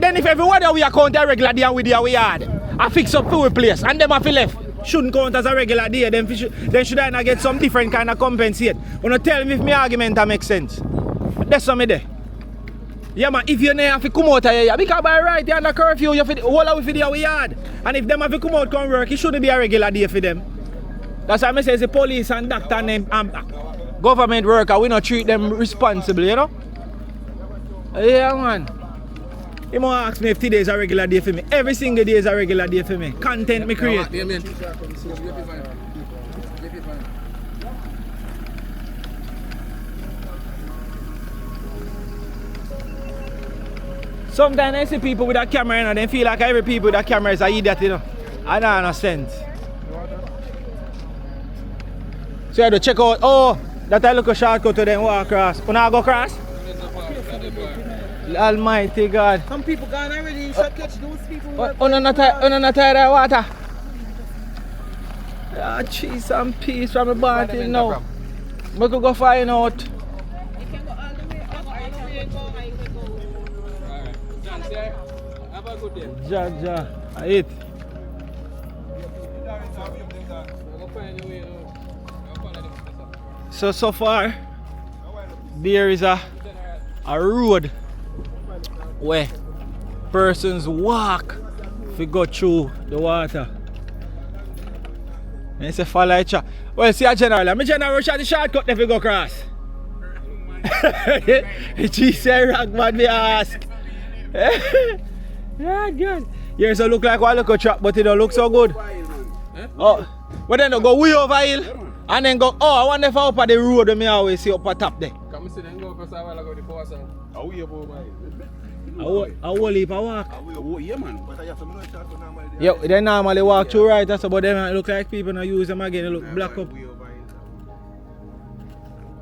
then if everybody we count a regular day and we do yard, I fix up for a place and them have to left, shouldn't count as a regular day, then should I not get some different kind of compensate? You know, tell me if my argument makes sense. That's what me there. Yeah man, if you have to come out of here, because by right you're under curfew, you have to hold out for the yard. And if them have to come out and work, it shouldn't be a regular day for them. That's why I say the police and doctor and government worker, we not treat them responsibly, you know? Yeah man. You might ask me if today is a regular day for me. Every single day is a regular day for me. Content me create. Sometimes I see people with a camera and they feel like every people with a camera is an idiot, you know. I don't understand. So I have to check out, oh, that I look a shortcut to them walk across. You not go across? Almighty God.
Some people gone already, you should catch those people.
Not tired of water. Ah, cheese and peace from the bar till now. We could go find out. Ja, I eat. So far, there is a road where persons walk to go through the water. And it's a follow each other. Well, see a general. I'm a general shot the shortcut if you go across. She said, rock man, me ask. Yeah, good. Yours will look like one look a trap, but it don't look so good. Oh, but then go way over hill and then go, oh, I wonder if I up at the road and me always see up at top there.
Come see them go first, I will go the power side.
I will leave a walk.
Yeah, man.
Yeah, they normally walk through right, that's but them look like people not use them again, they look black up.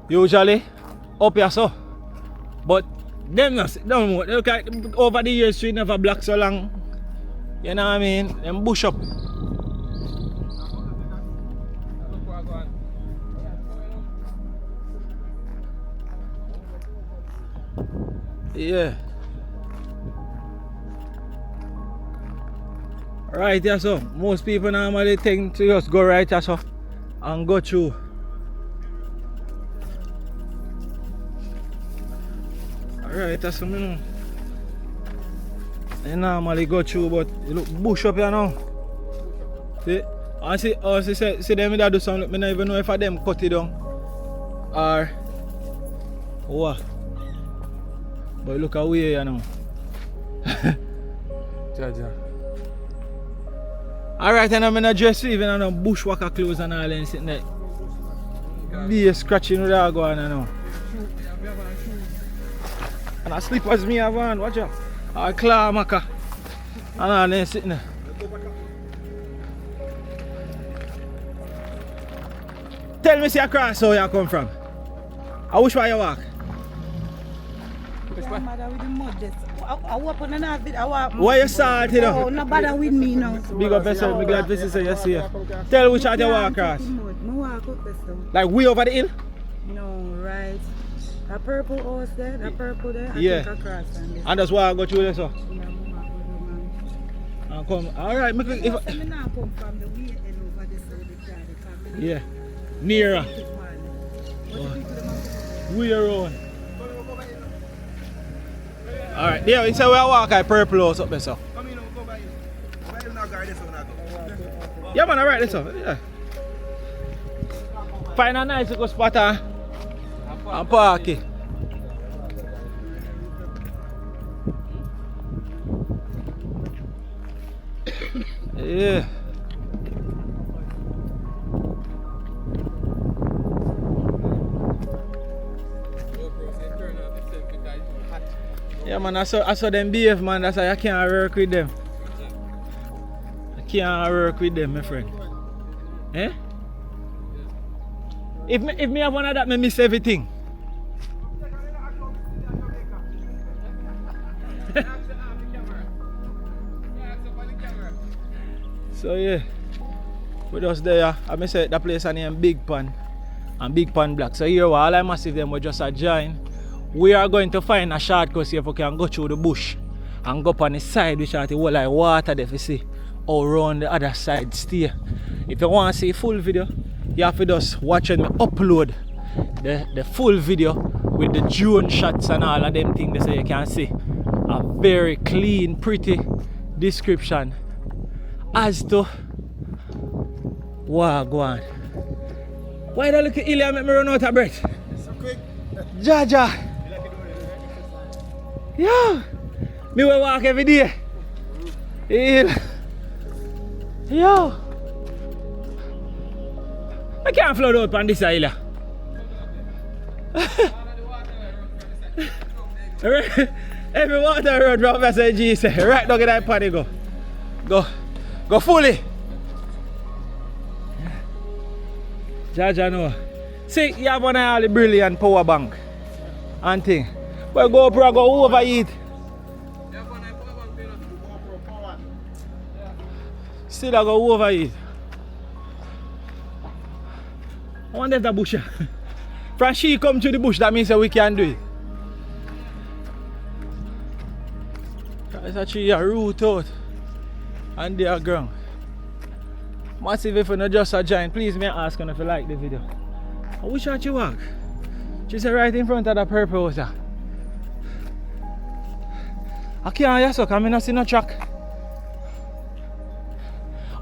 Usually, up here so. But them don't look like over the years street never black so long. You know what I mean? Them bush up. Yeah. Right here so. Most people normally think to just go right here so and go through. Alright, that's something you know. They normally go through, but you look bush up here now. See? And see them that do something, I don't even know if I them cut it down or what. But look away, you know.
Jaja.
Alright, and I'm in a dress even on a bushwhacker clothes and all and sitting there. Be a scratching with that going on now. And I sleep as me have on, watch out. I claw maca. And all then sitting there. Tell me see across how you come from. I wish where you walk. Why you start you know?
Oh, no bother with me now.
Big up yourself, I'm glad to see you see you. Tell which side you walk across. Like way over the hill?
No, right. A purple horse there, the purple there, I
yeah.
think across
and that's why I go through there so? And come, alright, if
I come from the way over this side.
yeah. Nearer. We around. Alright, there we say we walk at purple house up there so. Yeah man, alright this up. Yeah. Find a nice little spot and park it. Yeah. Yeah man, I saw them behave man, that's why I can't work with them. I can't work with them, my friend. Eh? If me have one of that, me miss everything. So yeah, we just there. I say the place is named Big Pan and Big Pan Black. So here all I massive them we just a join. We are going to find a shortcut see if we can go through the bush and go up on the side which are the whole like water there if you see all around the other side stay. If you want to see full video, you have to just watch me upload the full video with the drone shots and all of them things so you can see a very clean, pretty description as to what go on. Why the little Ilya make me run out of breath?
So quick.
Jaja. Yeah. Me will walk every day. Yo. I can't float out on this island. Every water road from Professor G say, right down in that party go. Go fully. Jaja no. See, you have one of all the brilliant power bank and thing. But GoPro go overheat. Still I go overheat. I wonder if the bush. From she come to the bush, that means that we can do it. It's actually a root out and they are ground. Massive if you not just a giant, please may I ask if you like the video. Which shot you walk? She said right in front of the purple house. I can't hear so because I not see no track.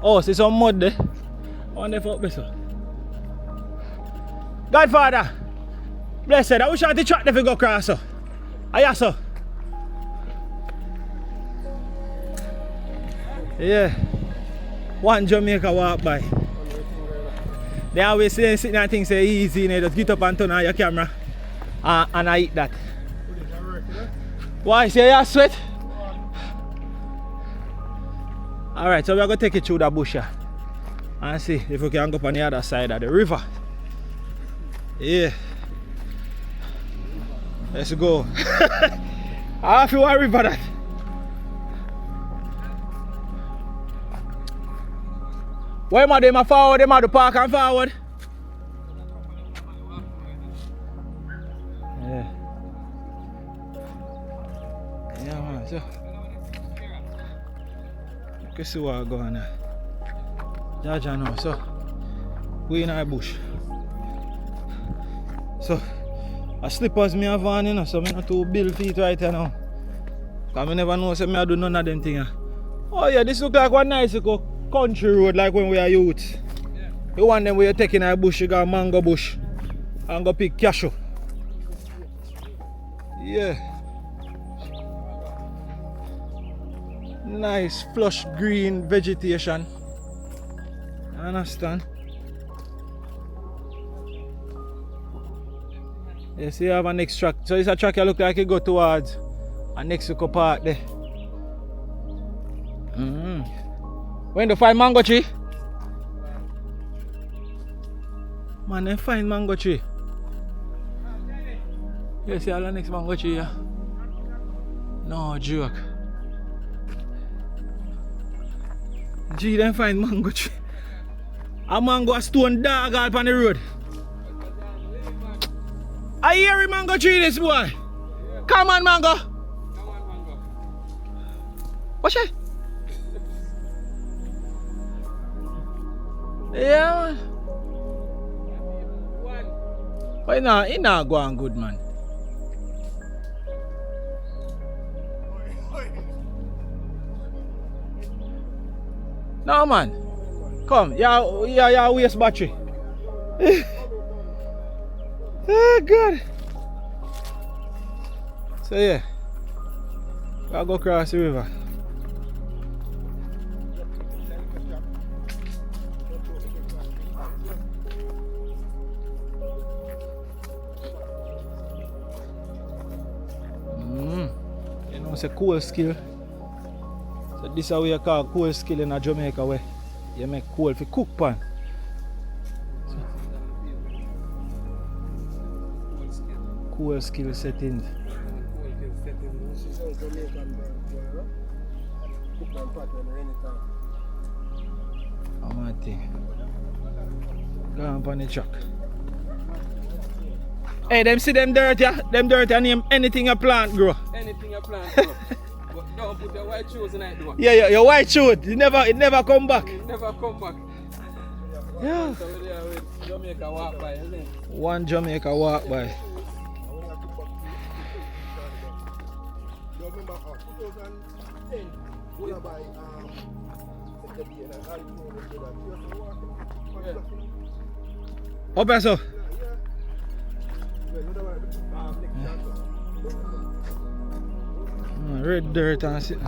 Oh, see some mud there. I wonder if up there so. Godfather, blessed, I wish I had the track if you go across so. I hear so. Yeah. One Jamaica walk by. They always say sitting and things say easy, you know, just get up and turn on your camera and I eat that. Why? Say you sweat? Alright, so we're going to take it through the bush and see if we can go up on the other side of the river. Yeah. Let's go. I feel worried about that. Why am I doing forward? Am I the park and forward? Yeah. Yeah man, so you can see what's going on. Jaja now, so we in our bush. So I slippers me have on, you know, so I'm not too build feet right here now. Because I never know so I do none of them things. Oh yeah, this look like one nice country road like when we are youth.
Yeah.
The one them we are taking a bush, you got mango bush and go pick cashew. Yeah. Nice flush green vegetation. Understand? Yes, you have a next track. So it's a track you look like you go towards a Mexico part there. When they find mango tree? Man, they find mango tree. You see all the next mango tree here? No joke. Gee, they find mango tree. A mango a stone dog all on the road. I hear a mango tree this boy. Come on mango. What's that? Yeah man. But it not going good man. No man. Come, yeah, waste battery. Oh good. So yeah. I'll go across the river. You know it's a cool skill. So this is what we call cool skill in Jamaica where you make coal for cook pan. Cool skill settings. Oh my thing. Go on the truck. Hey, them see them dirt, yeah? Them dirt and name anything you plant grow.
Anything you plant grow. But don't put your white shoes in it though.
Yeah, your white shoes. It never come back.
It never come back.
Yeah.
So we're there with Jamaica walk by, isn't it?
One Jamaica walk by. Up here, so. Red dirt and shit.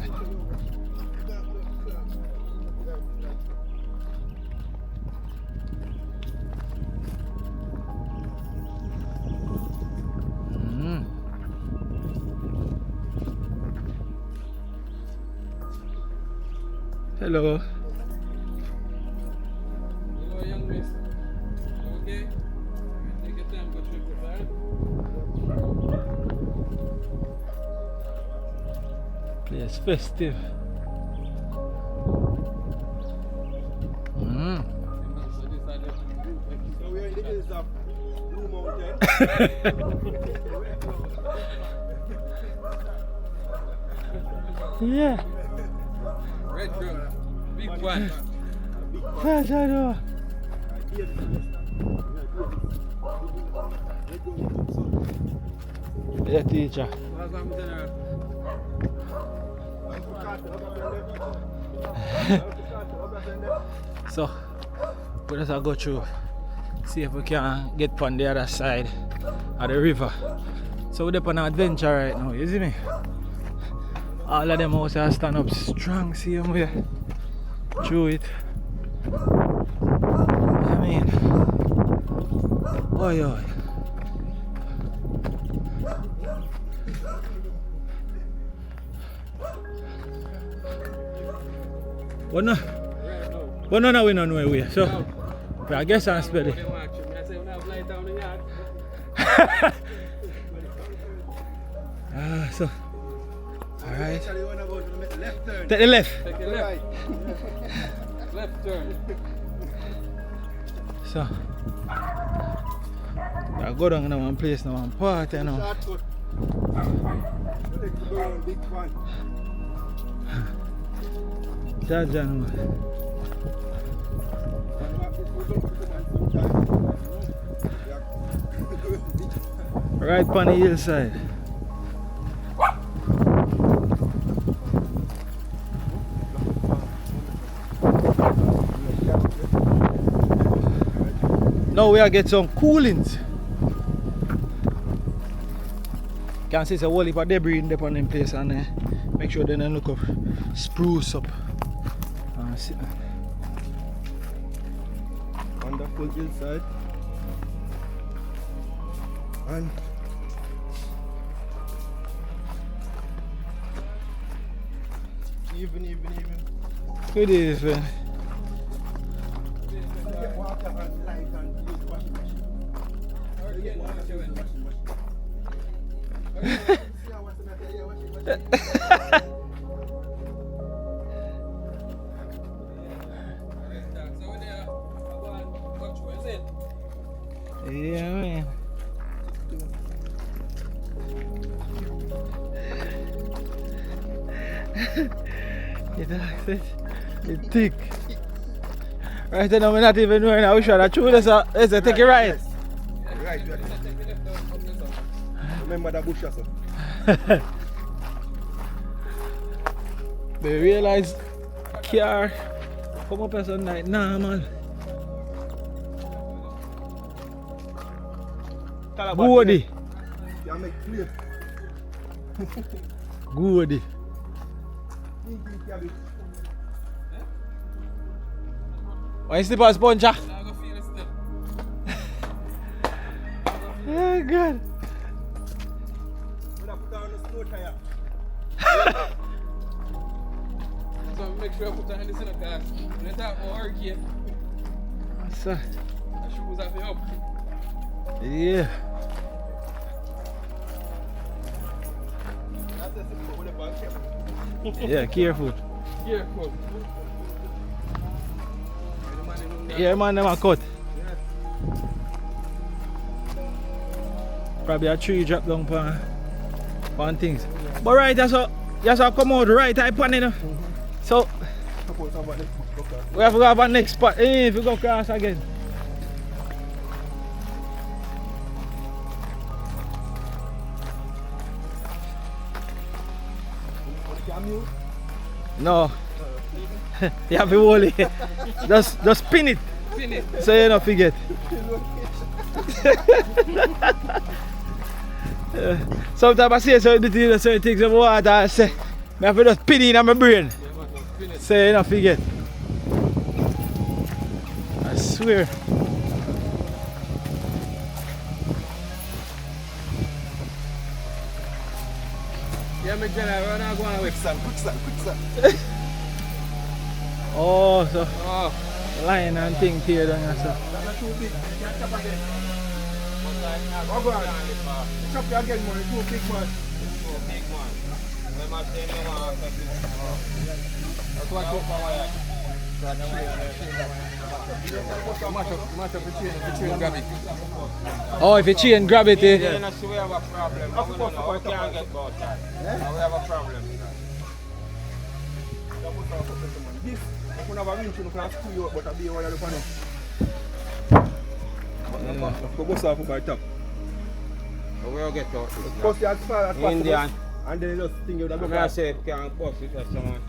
Hello.
Hello, young miss. You okay? Take your time, go trip it, alright?
Place festive.
So we're in the hills of Blue Mountain.
Yeah.
Red drum. Big one.
Yes, I know. Yeah, teacher. So, we just go through, see if we can get on the other side of the river. So we're on an adventure right now, you see me? All of them also stand up strong, see them way through it. I mean, oi oi. What no? But no, we don't know where. So, I guess I'm spelling. So, alright. Take the left.
Take the left. Left turn.
So, I go down in one place now, one part, you know. Jajan. Right on the hillside. Now we are get some coolings. Can see a whole heap of debris in the on place and make sure they don't look up, spruce up.
Wonderful hillside. And even.
Good evening. Yeah, man. It's thick. Right now, I'm not even knowing how sure that true. Let's take it right.
Right. Remember that bush, sir.
They realize car come up as a night. Nah, man. Goody.
You make clear.
Goody. Why you sleep on sponge? Oh God.
So make sure I put on this in the car. When I talk about hurricane,
What's
the
that?
shoes have to up.
Yeah. Yeah, careful.
Careful.
Yeah, man, them a cut. Probably a tree drop down on things. But right, that's how come out right type on it. So we have to go have a next spot. If we go cross again. No. You have to hold it. Just spin it. So you don't forget. Sometimes I say certain things of water, I say, I have to just spin it in my brain. So you don't forget. I swear.
Yeah, make sure we're not going away.
Quick.
Oh, so line and thing here down here, so.
That's too big. You can't chop again. Oh God. Chop you again, man. Too big, man.
That's what mash up the chain, grab it.
Oh, if you chain, grab it.
We have a problem. We can't get both sides. We have a problem.
This, I could have a winch, you can screw you up, but I'll be one of the panel. Go off by top.
We'll get out.
Post it as far as possible.
Indian.
And then you just think you'll go
I
back.
say it can't post it as someone.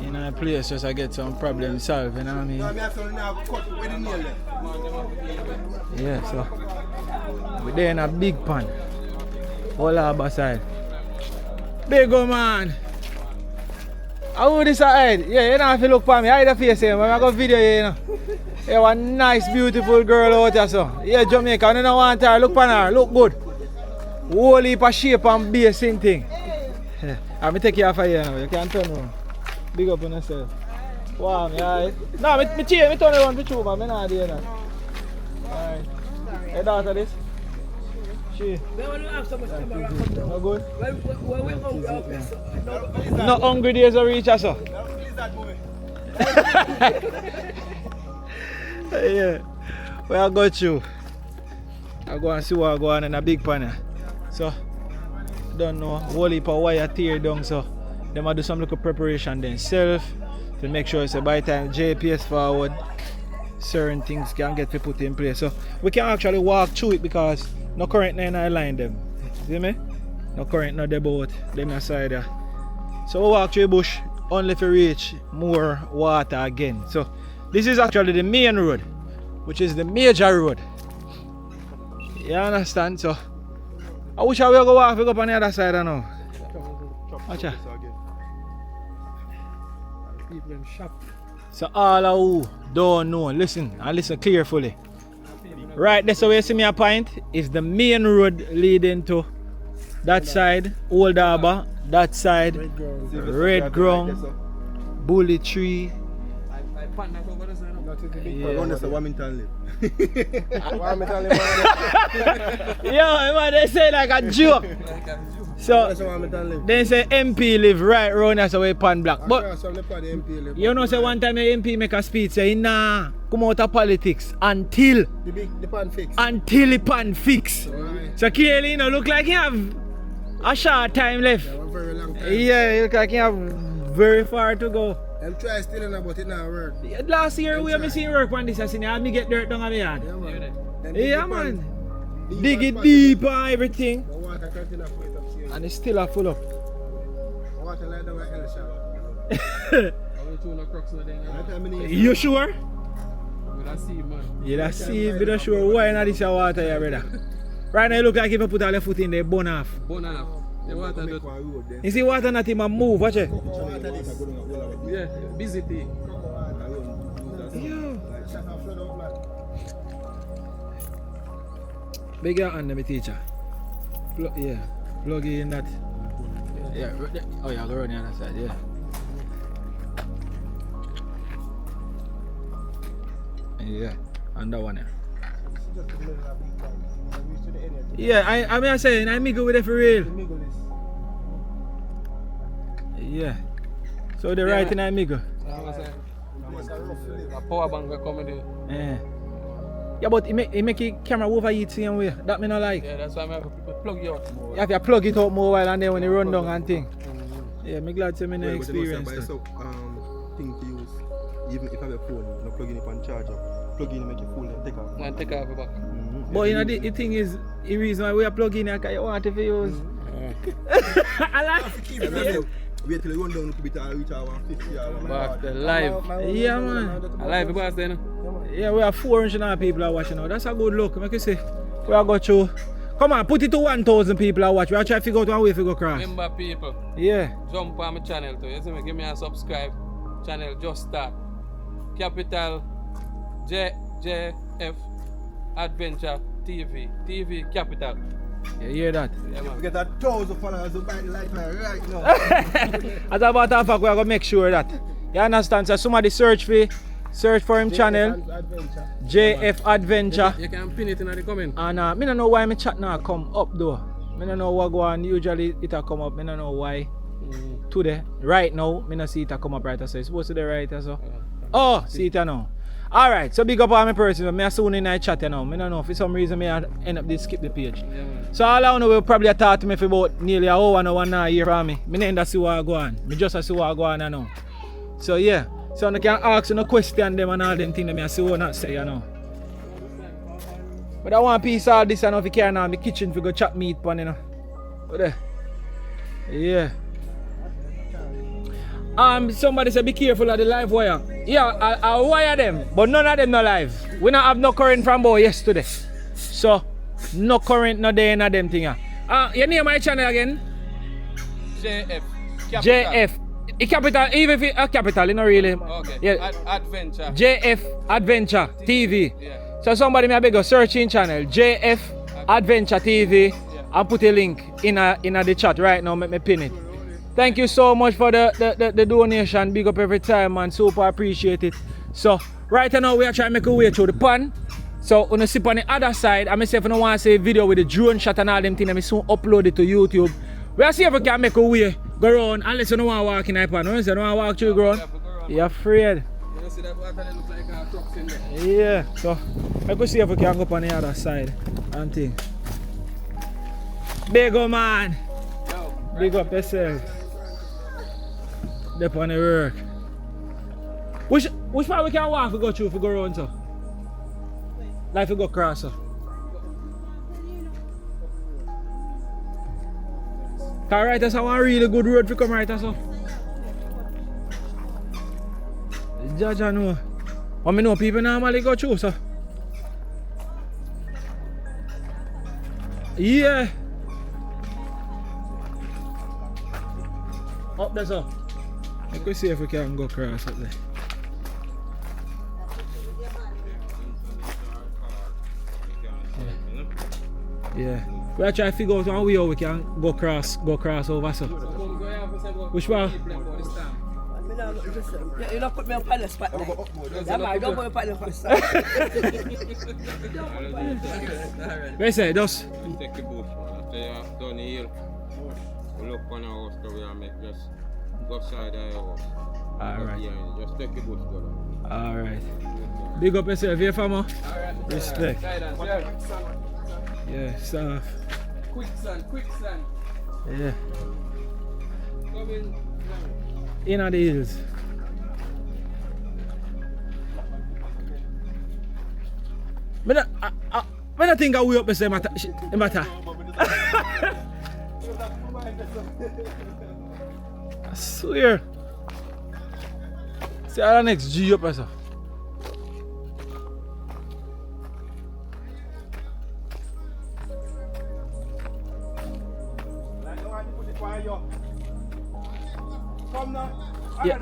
In a place just I get some problem solved, you know what I mean? Yeah, so we're there in a big pan. All our side. Big old man. How would this side? Yeah, you don't have to look for me. I the face here, I got video here, you know. Yeah, one nice, beautiful girl out here, so. Yeah, Jamaica, I don't want her. Look for her, look good. Whole heap of shape and base same thing. Yeah. I'm going to take you off of here now. You can't turn around. Big up on yourself. Wow, me alright. No, me turn around for you, man. I'm not there now. Alright. Hey, daughter, this? She? No good? No hungry days are reach us, so. Yeah. Well, I got you. I go and see what I go on in a big pan. So, don't know. Whole heap of wire tear down, so they might do some little preparation themselves. to make sure so by the time JPS forward, certain things can get put in place. So we can actually walk through it because no current in our line them. See me? No current no the boat, them aside there. So we walk through the bush only to reach more water again. So this is actually the main road, which is the major road. You understand? So I wish I will go walk up on the other side now. Watch out. So all of who don't know, listen and listen carefully. Right, that's where you see me a point is the main road leading to that side, Old Harbour, that side, Red Ground, Bully Tree. Yo, man, they say like a joke. So they say MP live right around us away Pan Black. But you know say one time the MP make a speech say nah come out of politics until
the pan fix.
Until the pan fix.
Right.
So clearly you know look like you have a short time left.
Yeah, a very long time.
Yeah, you look like you have very far to go.
I'm trying still but it not work.
Last year we have seen work on this I seen me get dirt down on my yard. Yeah man. Dig it deep and everything. And it's still a full up.
Water like that
You sure?
I see man.
You don't see it, but sure why not this water here, brother? Right now you look like if you put all your foot in there, burn off.
Burn off. The water not.
You see water not even move, watch it.
Yeah, busy thing.
Big your hand, my teacher. Yeah, plug in that. Yeah, oh yeah, go around the other side, yeah. Yeah, and that one, yeah. Yeah, I mean saying I mingle with it for real. Yeah. So the right in I mingle.
A power bank coming there.
Yeah. Yeah, but it make your camera overheat same way. That me not like.
Yeah, that's why I have to plug it out more.
You have to plug it out more while and then when you run down and thing. Yeah, me glad to me no experience that.
Thing to use. Even if I have a phone, you plug in it on charger. Plug in make it full and take off.
And take off your back.
But you know the thing is the reason why we are plugging it because you want it to use. I like it.
Wait till you run down a bit and reach our 50 hours.
Back the live.
Yeah man.
Live boss then.
Yeah, we have 400 people are watching now. That's a good look. Make you see. We are going through. Come on, put it to 1,000 people are watching. We are trying to figure out one way to go across.
Remember people.
Yeah.
Jump on my channel too. You see me? Give me a subscribe. Channel just start. Capital JF Adventure TV. TV Capital.
You hear that?
Yeah, man.
We get 1,000 followers who buy the light right now.
As a matter of fact, we are going to make sure that. You understand? So somebody search for him channel. JF Adventure.
You can pin it in the comment.
And I don't know why my chat now come up though. I don't know what go on. Usually it will come up. I don't know why. Today, right now, I don't see it come up right. So it's supposed to be right so. Oh, see it now. Alright, so big up all my person. I soon in I chat now. I don't know for some reason I end up skip the page.
Yeah,
so all I know will probably talk to me for about nearly an hour and 1 hour from me. I don't see what go on. I just see what go on now. So yeah. So I can ask no question them and all them things that I see what not say, you know. But I want a piece of all this and if you can now in my kitchen if you go chop meat pan, you know. But there. Yeah. Somebody said be careful of the live wire. Yeah, I'll wire them, but none of them no live. We not have no current from boy yesterday. So no current no day in them thing. You name my channel again?
JF.
JF. A capital, even if a capital, you know really.
Okay.
Yeah.
Adventure.
JF Adventure TV.
Yeah.
So somebody may beg a searching channel JF Adventure TV and put a link in the chat right now. Make me pin it. Thank you so much for the donation. Big up every time, man. Super appreciate it. So right now we are trying to make a way through the pan. So on the sip on the other side, I myself don't want to say video with the drone shot and all them things. I soon upload it to YouTube. We are see if we can make a way go around unless you don't want to walk in the pan. You don't want to walk through the ground. You're afraid.
You see that water that looks like a trucks in there?
Yeah, so I could see if we can go up on the other side and thing. Big up man. Big up yourself. They're on the work. Which part we can walk if we go through if we go around so? Like if we go across so? Cause right that's a really good road to come right so. Jaja know. But me know people normally go through so. Yeah. Up there so. I could see if we can go across up there. Yeah. We'll try to figure out one way how we can go across over so. Which one?
You don't put me up on the spot like. Yeah, man, don't put me up on the spot.
Where say just?
Take the bush, man. After you done the hill, we look on our house that we are make just go side of your house.
Alright.
Just take the bush, brother.
Alright. Big up yourself here, famo. Respect. Yeah, stuff.
Quicksand.
Yeah. In the hills. When I think I will up the matter. I swear. See how the next G up as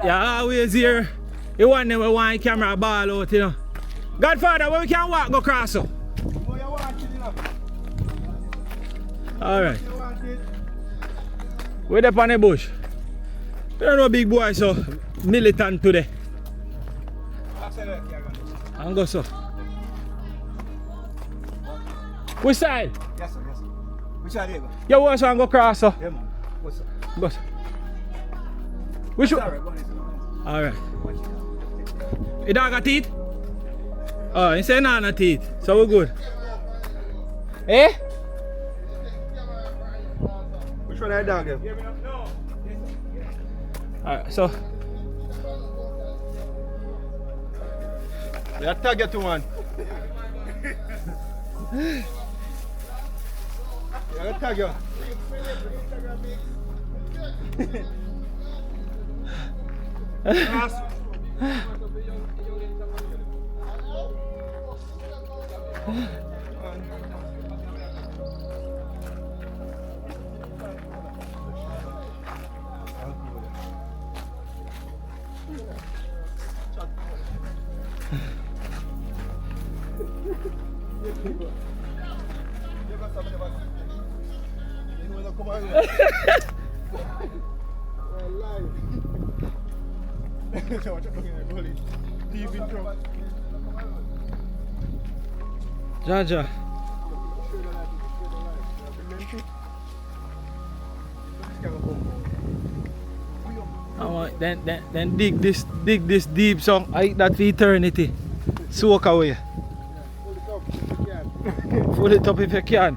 Yeah, always here. You want them with one camera ball out, you know. Godfather, where we can walk, go cross up. Alright. We're up on the bush. We don't know big boy, so militant today. And go so. Which side?
Yes, sir. Which side do you go?
You want to go cross so?
Yeah, man. What's up?
Go so. Which one?
Alright.
You don't got teeth? Oh, you say no teeth. So we're good. Eh?
Which one are dog?
Alright, so.
Yeah, tag you to one. Yeah, tag you.
Jaja. Then dig this deep song. I that for eternity. Soak away. Pull it up if you can.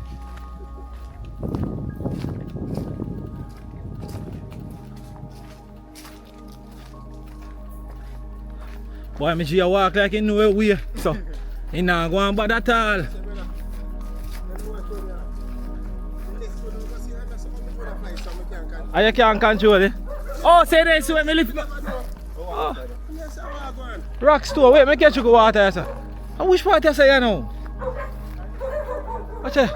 Boy, me see you walk like you know your way. So, you not go on bad at all. And you can't control it. Oh, say this way, me lift. Oh. Rock store, wait, me catch you go water, sir. And which part you say you know? Watch it.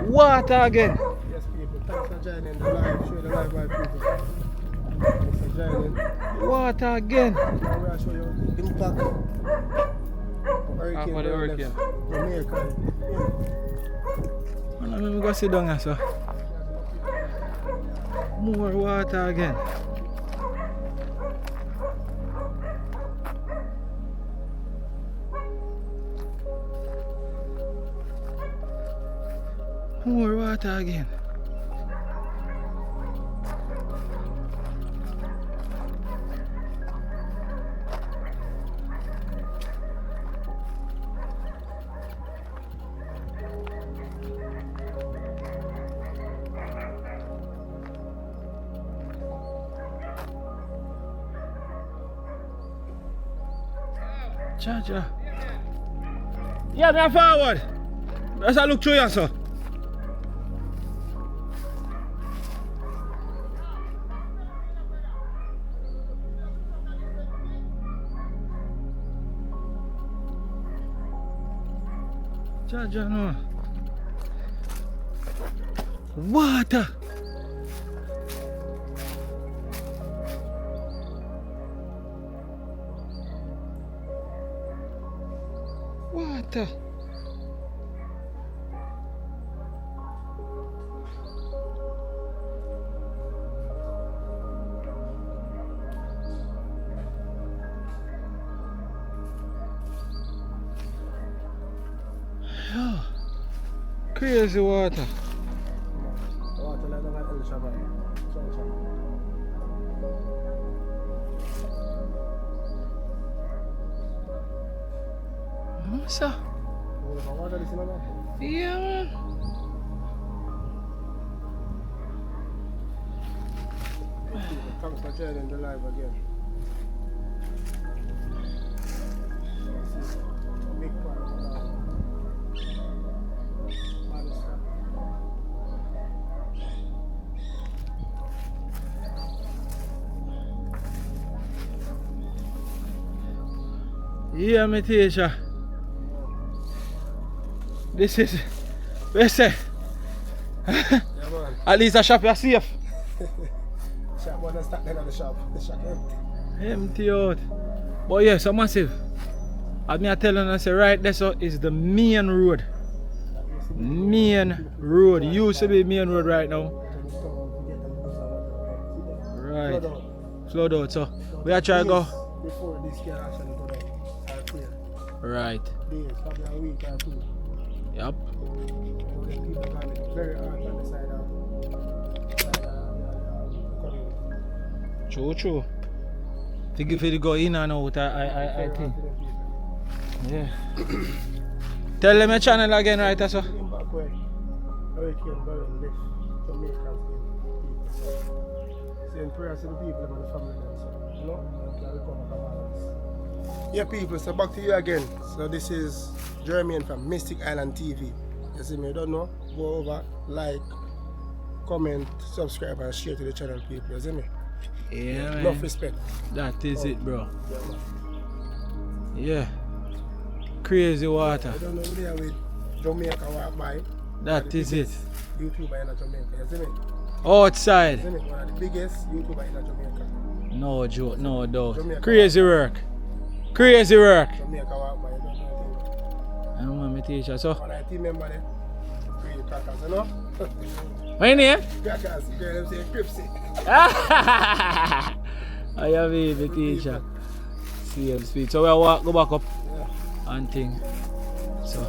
Water again.
Yes, people, thanks for joining the live show, the live people. Thanks for joining.
Water again.
I'm going to show you the impact of hurricane. Jamaica.
Let me go sit down here, sir. More water again. More water again. Cha. Yeah, me forward. Let's look through you, sir. Cha, no. Water. Water. Oh, crazy water.
Water like that El Shabbat.
What's up?
Water this in there?
Yeah, man.
Thanks for joining the live again. Big part of the live.
Yeah, me teacher. This is, we say, at least the shop is safe.
Shop one start then on the shop. The shop empty.
Empty out. But yeah, so massive. As me telling you, say right there so is the main road. Main road. Used to be main road right now. Right. Flood out. So we are trying to go.
Before this can actually go down. Clear.
Right.
Days, probably a week or two.
Yep.
People find it very hard on the side of
True. Think if it go in and out, I think. Yeah. Tell them your channel again, right, so?
Hurricane Beryl left Jamaica. Saying prayers to the people and the family themselves. You know? Yeah, people, so back to you again. So this is Jeremy from Mystic Island TV. You see me, you don't know? Go over, like, comment, subscribe and share to the channel, people. You see me?
Yeah, man.
Enough respect.
That is it, bro. Yeah. Crazy water.
I don't know where with Jamaica walk by.
That is it.
YouTuber in Jamaica, you see me?
Outside.
You see me? One of the biggest YouTuber in Jamaica.
No joke, no doubt.
Jamaica
Crazy work. Crazy work.
Jamaica walk by, you don't know
I don't know my teacher, so.
one of the team member there. Three crackers, you know?
What your name?
Crackers, girl, them say Cripsy.
I have the teacher. Same speed. So we walk, go back up and thing. So.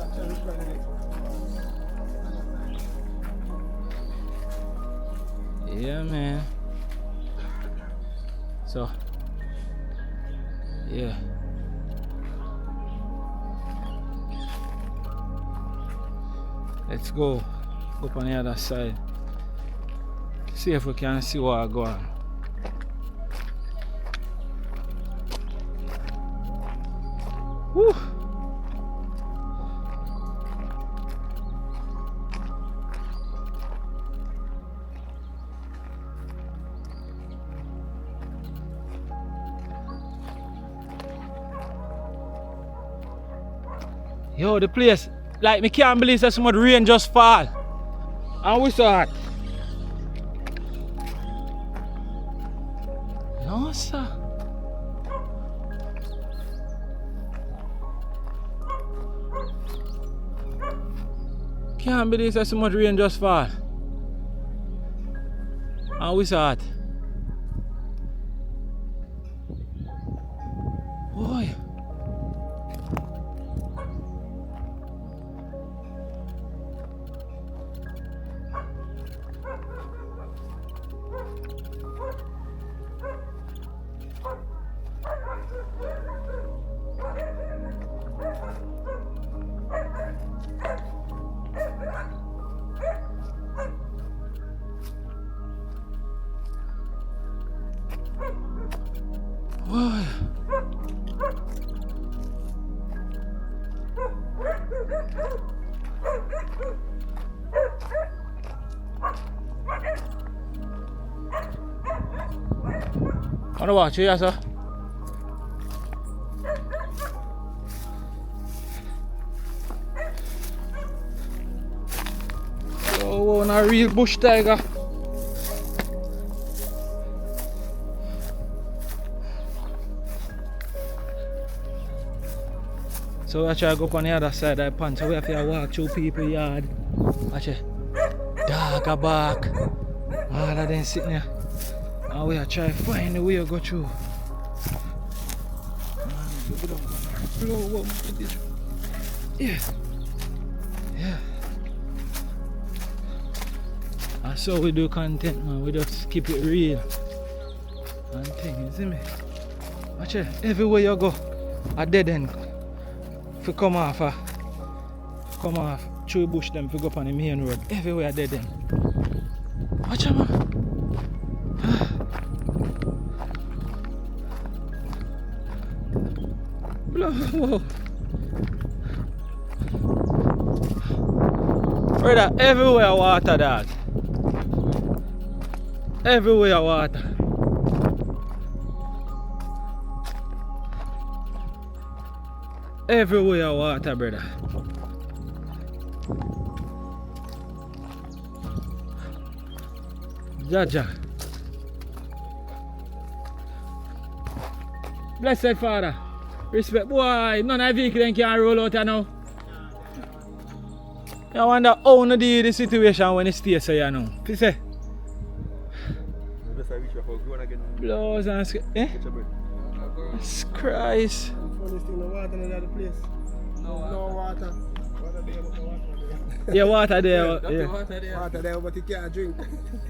Yeah, man. So. Yeah. Let's go up on the other side. See if we can see what go on. Woo! Yo, the place, like me can't believe that so much rain just fall. And we saw it. No, sir. Can't believe that so much rain just fall. And we saw it. Boy. Wanna watch you, sir? Oh, a real bush tiger. So we try to go up on the other side of the pond, so we have to walk through people's yard. Watch it. Dog a bark. All of them sitting there. And we are trying to find the way to go through. Blow up. Yeah. Yeah. That's how we do content, man. We just keep it real. And thing, you see me? Watch it. Everywhere you go, a dead end. If you come off through the bush, them if you go up on the main road. Everywhere a dead end. Watch it, man. Whoa. Brother, everywhere water, dog. Everywhere water. Everywhere water, brother. Jaja. Blessed Father. Respect, boy. None of the vehicle can roll out here now. I wonder how to deal with the situation when it stays so you know. You say? Blows and eh? Jesus Christ.
Funny thing, no water in the other place. No water.
Yeah, water there. Yeah.
Water there, but you can't drink.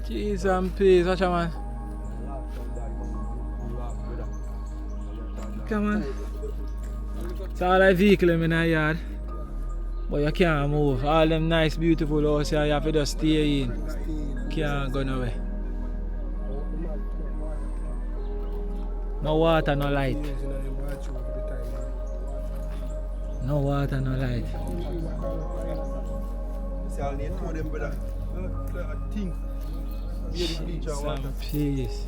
Jeez and peace, watch out, man. Come on. It's all that vehicle in the yard. But you can't move. All them nice, beautiful houses here, you have to just stay in. Can't go nowhere. No water, no light. No water, no light. Some peace.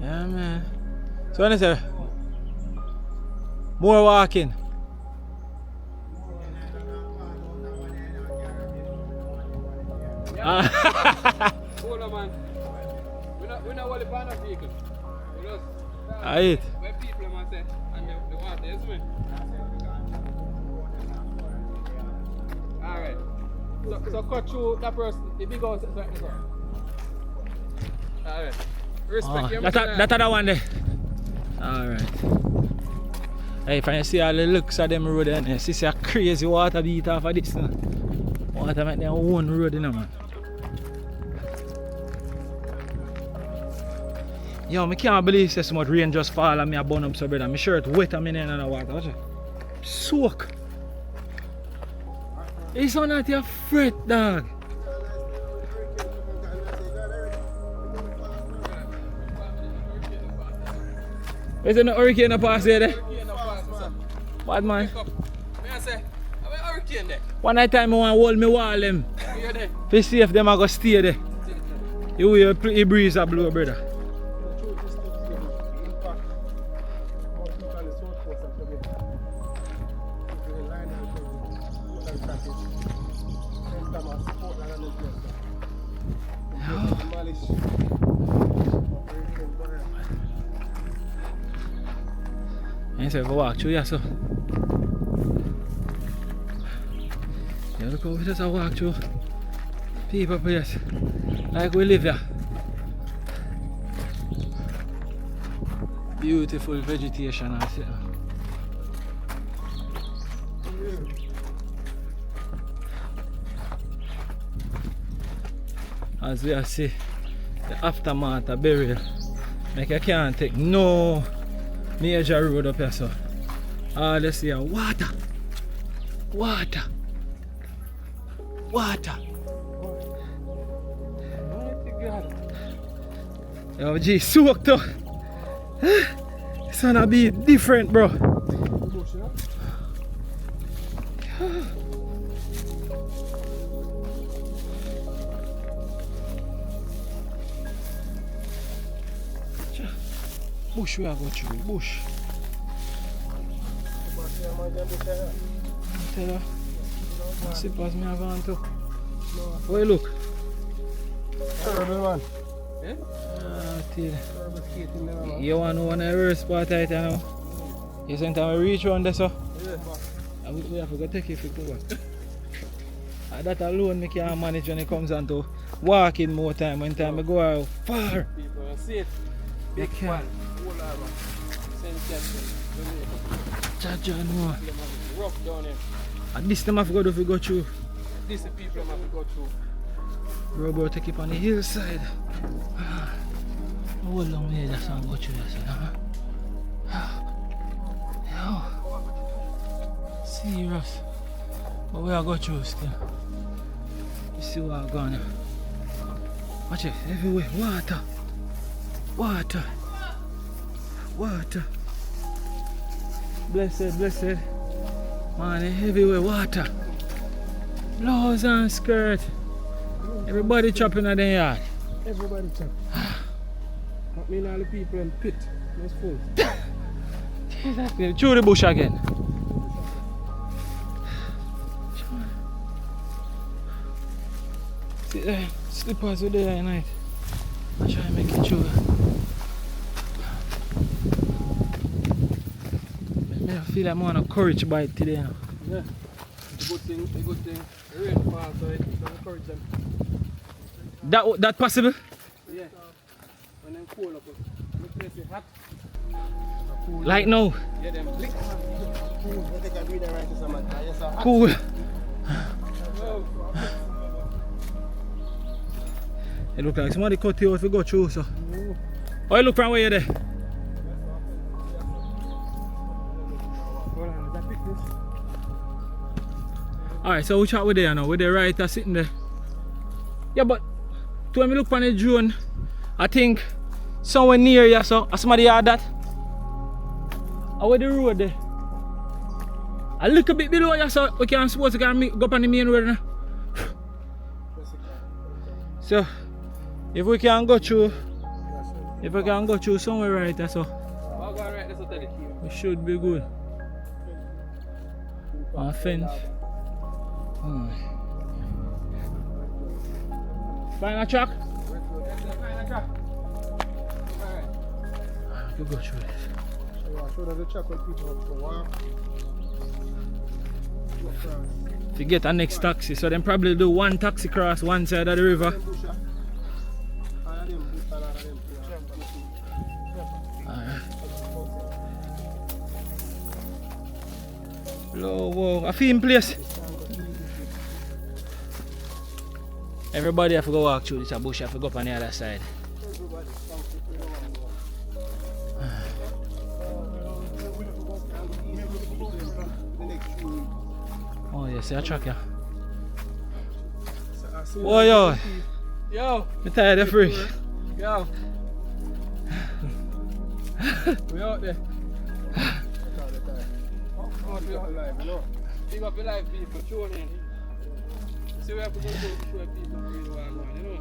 Yeah, man. So when I say more walking.
Hold on, man. We're not only part of vehicle. We just
Aight.
where people must say and the water, yes, man. Alright. So cut through that person, the big house is right there. Alright. Respect you.
That's the one there. Alright. Hey, if you see all the looks of them road and you see a crazy water beat off of this. Water make their own road, you know, man. Yo, I can't believe so much rain just fall and me a burn up so brother. My shirt wet and me in the water. Watch it. Soak. It's not your fret, dog. Is there no hurricane pass there? What man? One night time I want to hold me wall them. To see if them are going to stay there. You will hear breeze a blow, brother. And so if I walk through here, so yeah, look how we just walk through people place like we live here. Beautiful vegetation I see. As we see the aftermath of Beryl, like I can't take no major road up here, so all you see are water, water, water. Yo, G, soaked up. It's gonna be different, bro. Bush we are go through, bush. Tell her. Slippers me have on too. Where you look?
Terrible man.
Eh?
Terrible skating there, man.
You want to know one of the worst part right now? You sent time we reach around there, so?
Yeah.
We have to go take it if we go back. That alone me can't manage when it comes on to walking more time. When time I go out far.
People are safe.
You
Big
can't.
one. Whole armor. St. Kingston.
Jaja no.
Rough down here.
And this time I forgot if we go through.
This the people have to go through.
Bro, take it on the hillside. How long way that song go through that? Yo. Serious. But we are go through still. You see what I'm going. Watch it, everywhere. Water. Water. Water. Blessed, blessed. Man, everywhere water. Blouse and skirt. Everybody chopping at the yard.
Everybody chop.
That mean all the people in pit. It's full.
Exactly. Through the bush again. See there, slippers were there at night. I try and make it through. I feel like I'm on a courage bite today. You know?
Yeah. The good thing. The rain falls, so it don't encourage them.
That possible?
Yeah. When them cool up, the place is hot.
Like now?
Yeah, them blick.
Cool. It look like somebody cut you out if you go through, so. Oh, you look from where you're there? Alright, so which are we there now? We're there right sitting there. Yeah, but to when we look on the drone, I think somewhere near here, so somebody had that. How the road there? A little bit below here, so we can suppose we can go up on the main road now. So, if we can go through somewhere right there, so we should be good. On fence. Find a track? You go through this.
So the track when people have to walk.
If you get a next taxi, so then probably do one taxi cross one side of the river. Whoa, a film place. Everybody have to go walk through this bush, have to go up on the other side. Oh, you see a truck here. Oh, yo.
Yo.
I'm tired of free.
Yo. We out there. Big up the live people, tune in. See we have to go to show people really what I'm going, you know.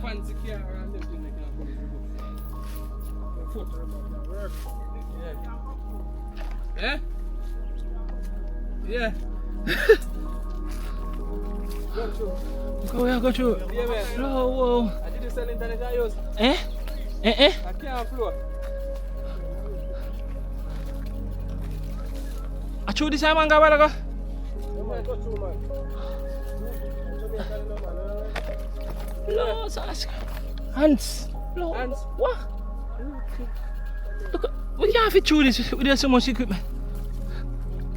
Fancy car and them things they can't come in the foot. Yeah. Yeah? Go through.
Go through.
Yeah, man.
Whoa.
I did you sell internet I use?
I
can't float.
I threw this man go go. No, Hans. No.
Hans.
What? Look, we can't fit through this. There's so much equipment.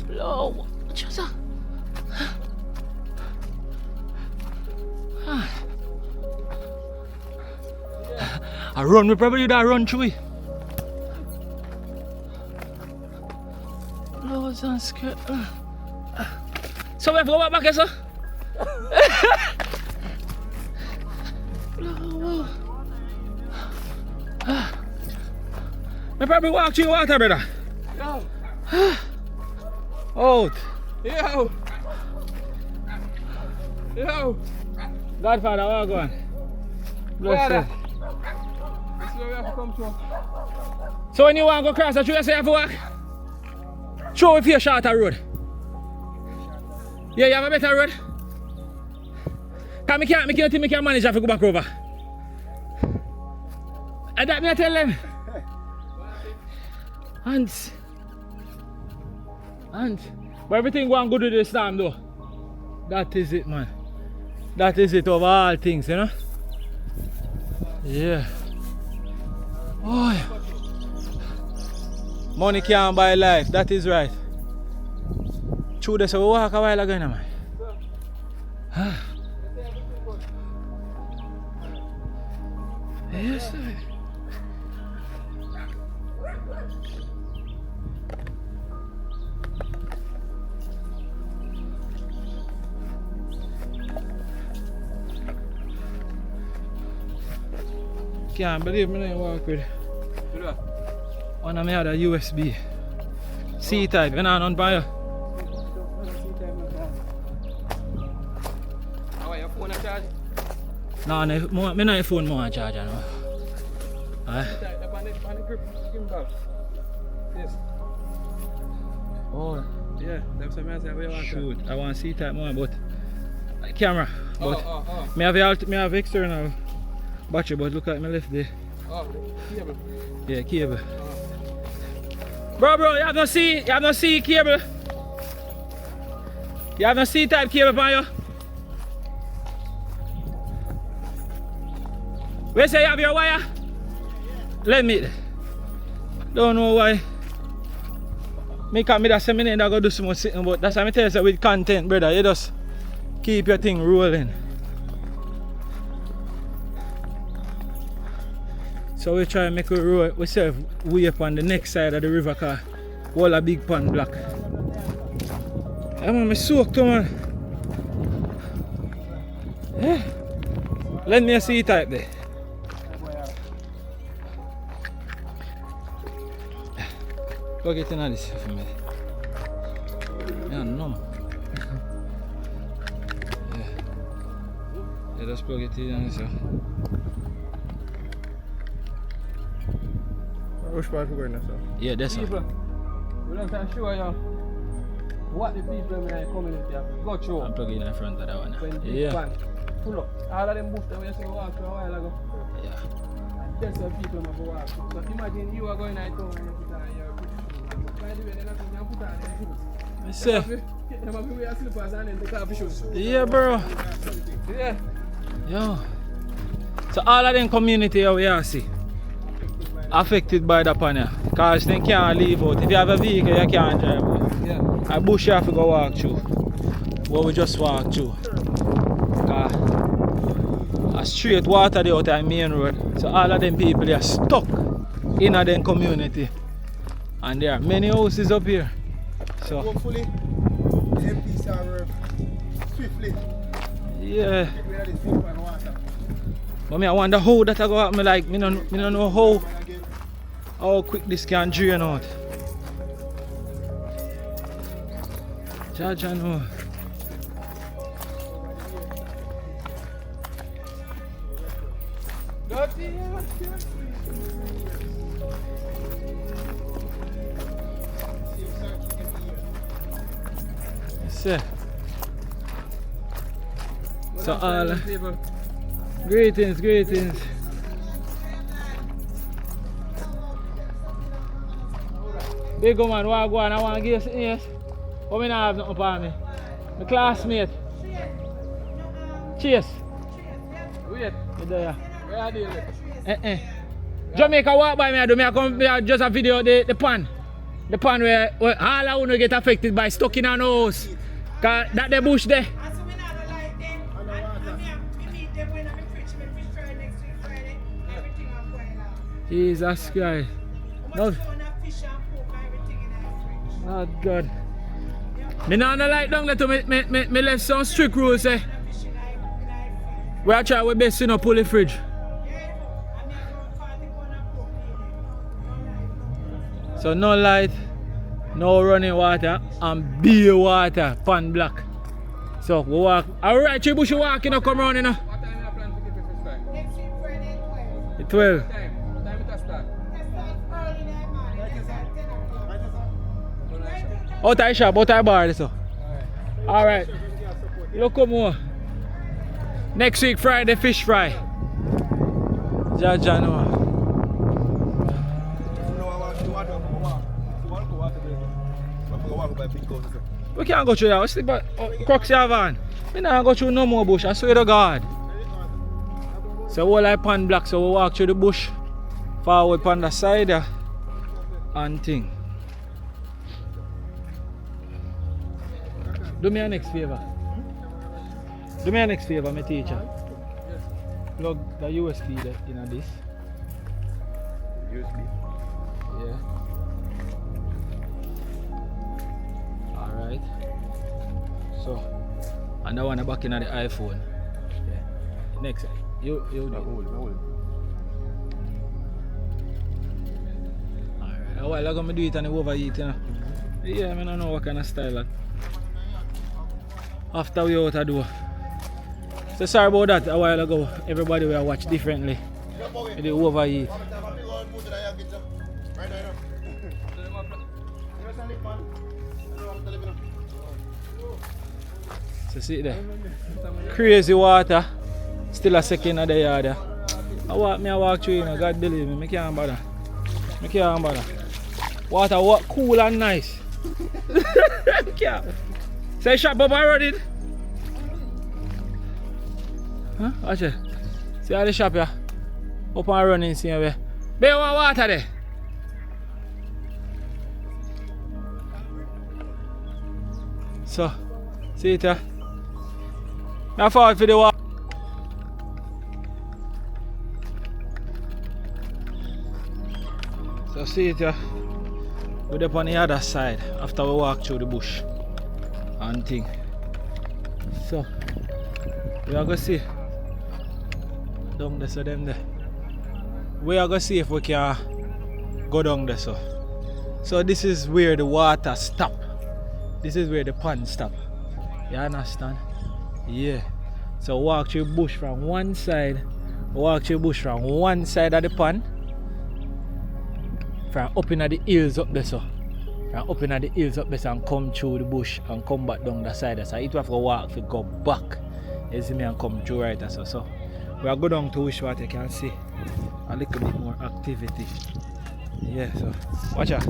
No. What's that? I run. We probably do run through it. Clothes and skirt. So we have to go back here, sir? I probably walk through water, brother.
Yo.
Out.
Yo. Yo.
Godfather, what go on? Bless
Brother.
you.
This is where we have to come to.
So when you want to go across the street, you say you have to walk? Show if you're shorter road. Yeah, you have a better road? Because I can't manage if I go back over. And that me I tell them. Ants. But everything going good with this time though. That is it, man. That is it of all things, you know? Yeah. Oh, yeah. Money can't buy life, that is right. True, this we walk a while ago, man. Yes, sir. Can't believe me I walk with one of my other USB C-type, you know, none by you.
How are your phone a charge?
No, I no phone more charger now.
Yes.
Oh,
Yeah, that's what I say. Where you want
shoot, I want C-type more, but camera. But
Oh.
me have external battery, but look at me left there.
Oh, cable.
Yeah, cable. Bro, you have no C cable. You have no C-type cable on you. Where say you have your wire? Let me. Don't know why. Me come that seminar and I go do some more sitting, but that's what I tell you with content, brother. You just keep your thing rolling. So we try to make a road ourselves way up on the next side of the river car. All a big pan block. I'm soaked too, man. Yeah. Let me see type there. Go get in this for me. Yeah, no. Yeah, just plug it in this.
Which part we going now, sir?
Yeah, that's
People,
one.
we don't show you what the people in the community have to go through.
I'm plugging in front of that one.
When big
Yeah.
van pull up. All of them bush that we used to walk through a while ago.
Yeah.
That's what people have to walk through. So imagine you are going out and you put on your shoes. By the way, they're not going to put on their shoes.
I say.
They have to wear slippers and then take off your shoes.
Yeah, bro.
Yeah.
Yo. So all of them community over here see affected by the pan here. Because they can't leave out. If you have a vehicle, you can't drive out.
Yeah.
A bush you have to go walk through. Well, we just walk through. Because a straight water there out on main road. So all of them people they are stuck in a them community. And there are many houses up here. So
hopefully the MPs are swiftly.
yeah.
Get rid of this big pan water.
But me I wonder how that I go happen. Like me don't know how quick this can drain out. Judge I know. See. So all greetings. Big man, what go on? I want to give you something, yes? But I don't have nothing for me. My classmate. Cheers.
Wait.
You there?
Where are they?
Jamaica walk by me, I do me, I come here just a video the pan. The pan where all I want to get affected by stuck in an house. Cause that the bush there. Jesus Christ. No. Oh God. Me not like down there to me left some strict rules eh. We are trying our best to not pull the fridge. So no light, no running water and beer water, pan black. So we walk. Alright, you bush walk, you know, come round, you know.
What time you plan to get the fish fry?
Next week, Friday, 12.
It's 12.
What time it will start?
It starts early in the morning. It's at 10 o'clock.
Out of shop, out of bar, so. Alright. Look come on. Next week, Friday, fish fry. Jaja, no. We can't go through that. What's the crux you have on? We can't go through no more bush. I swear to God. So we like pan black, so we walk through the bush. Forward pan the side there. And thing. Do me a next favor. Do me a next favor, my teacher. Plug the USB there in this.
USB.
Yeah. Alright. So, and the one back in the iPhone. Yeah. Next. You do. Alright. A while ago I do it and it overheat, you know. Yeah, I don't know what kind of style that. After we out of door. So sorry about that. A while ago, everybody will watch differently. It overheat. So see there. Crazy water. Still a second of the yard. I walk through, you know, God believe me, I can't bother. I can't bother. Water cool and nice. I can't. Say shop up and run it. Huh? Watch it. See how the shop here? Up and running same way. There want water there. So, see it here? I forward for the water. So see it here? We're up on the other side after we walk through the bush and thing. So we are going to see down there, so them there. We are going to see if we can go down there. So this is where the water stop. This is where the pond stop. You understand? Yeah. So walk through bush from one side. Walk through bush from one side of the pond. From up in the hills up there, so. From up in the hills up there and come through the bush and come back down the side. So it will have to walk to go back. You see me and come through right there. So we are going down to Wishwater, you can see a little bit more activity. Yeah, so watch out.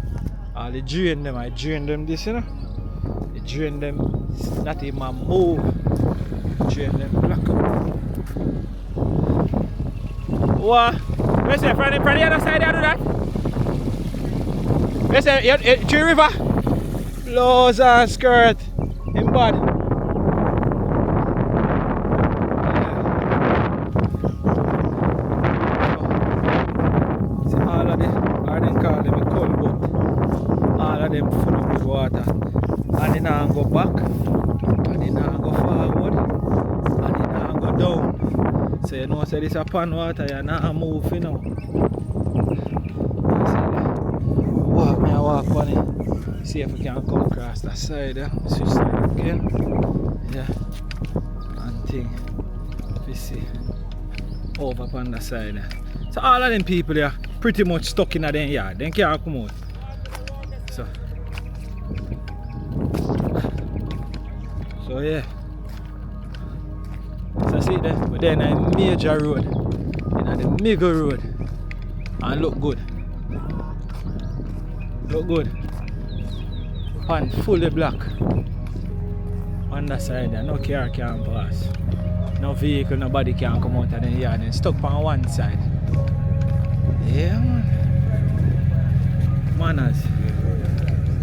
All the drain them, I drain them this, you know. I drain them, not even move. Drain them black up. What? Where's it? From the other side, you do that? Where's it? Tree River? Blows and skirt. In bad. See all of them, or them call them a cold boat. All of them full of water. And they now go back. And they now go forward. And they now go down. So you know, say this is a pan water, you now move, you know. Walk on it. See if we can come across that side. Switch side again. Yeah. And thing. We see. Over on the side. So all of them people there pretty much stuck in their yard. They can't come out. So yeah. So see there, we're there in a major road. In the mega road. And look good. Look good. Pond fully black. On the side there, no car can pass. No vehicle, nobody can come out of the yard and stuck on one side. Yeah man. Manners.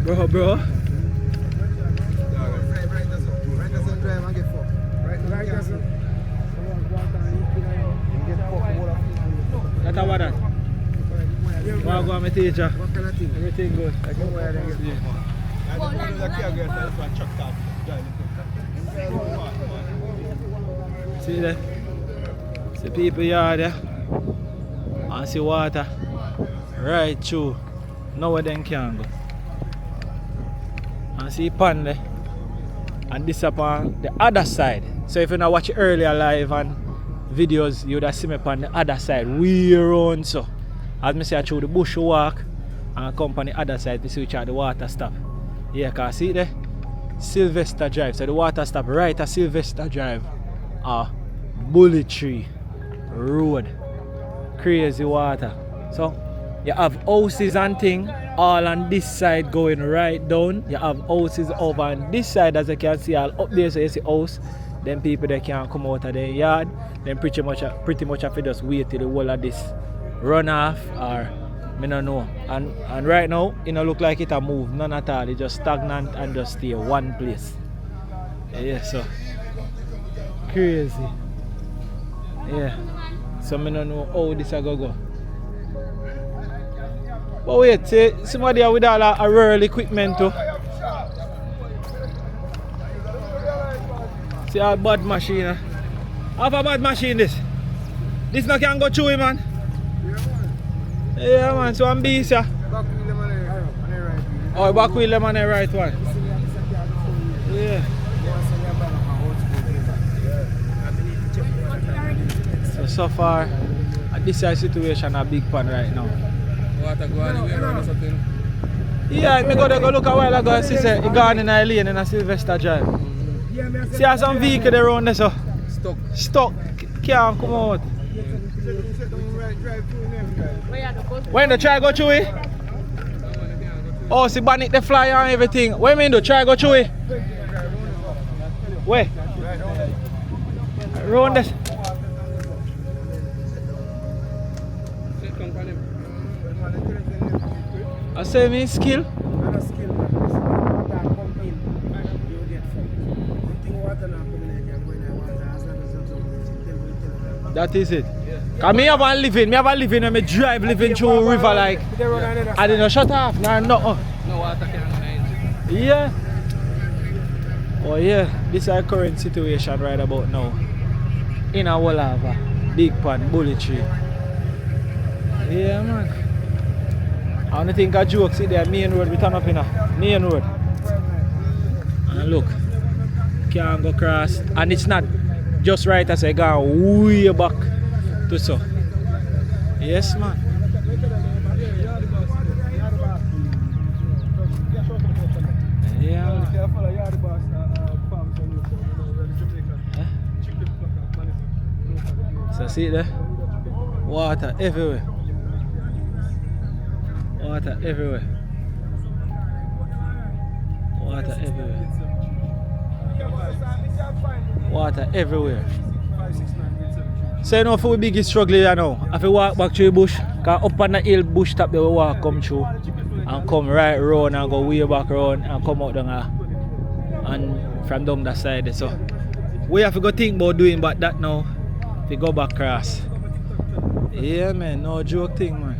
Bro. That's about that. What go on my teacher? What kind of thing? Everything good. I go where they get. See there? See people here there. And see water. Right through. Nowhere they can go. And see pond there. and this upon the other side. So if you not watch earlier live and videos, you would have seen me on the other side, way around so. As me say, I through the bush walk and come on the other side to see which are the water stop. Yeah, can see there? Sylvester Drive. So the water stop right at Sylvester Drive. Bullet Tree Road. Crazy water. So you have houses and thing all on this side going right down. You have houses over on this side, as you can see all up there. So you see house. Then people they can't come out of their yard. Then pretty much have to just wait till the whole of this run off, or I don't know. And right now it don't look like it a move, none at all. It just stagnant and just stay one place. Yeah, so crazy. Yeah. So I don't know how this a go. But wait, see somebody with all a rural equipment too. See a bad machine. Have a bad machine this. This no can go through, man. Yeah, man, so I'm busy. Oh, back wheel them on the right one. Yeah. So far, at this situation, a big pan right now.
Water go anywhere around or something?
Yeah, I go look a while ago and see say it gone in a lane in a Sylvester Drive. See how some vehicle there around there so stuck. Can't come out. When the try go through it? Oh, see bonnet the fly and everything. What you mean do try go through it? Where? Round this. I say me skill. That is it. Cause me have a living when me drive living through river like I didn't shut off. No.
No water can go in.
Yeah. Oh yeah, this is our current situation right about now. In a Walava, Big Pan, Bullet Tree. Yeah man. I don't think a joke see there, main road we turn up in a main road. And look, can't go across. And it's not just right as I go way back to so. Yes man. Yeah. So see it there? Water everywhere. Water everywhere. Water everywhere. Water everywhere. So you know for the biggest struggle you know, if you walk back through the bush, cause up on the hill bush top they will walk come through and come right round and go way back round and come out down and from down that side. So we have to go think about doing but that now. If you go back across. Yeah man, no joke thing man.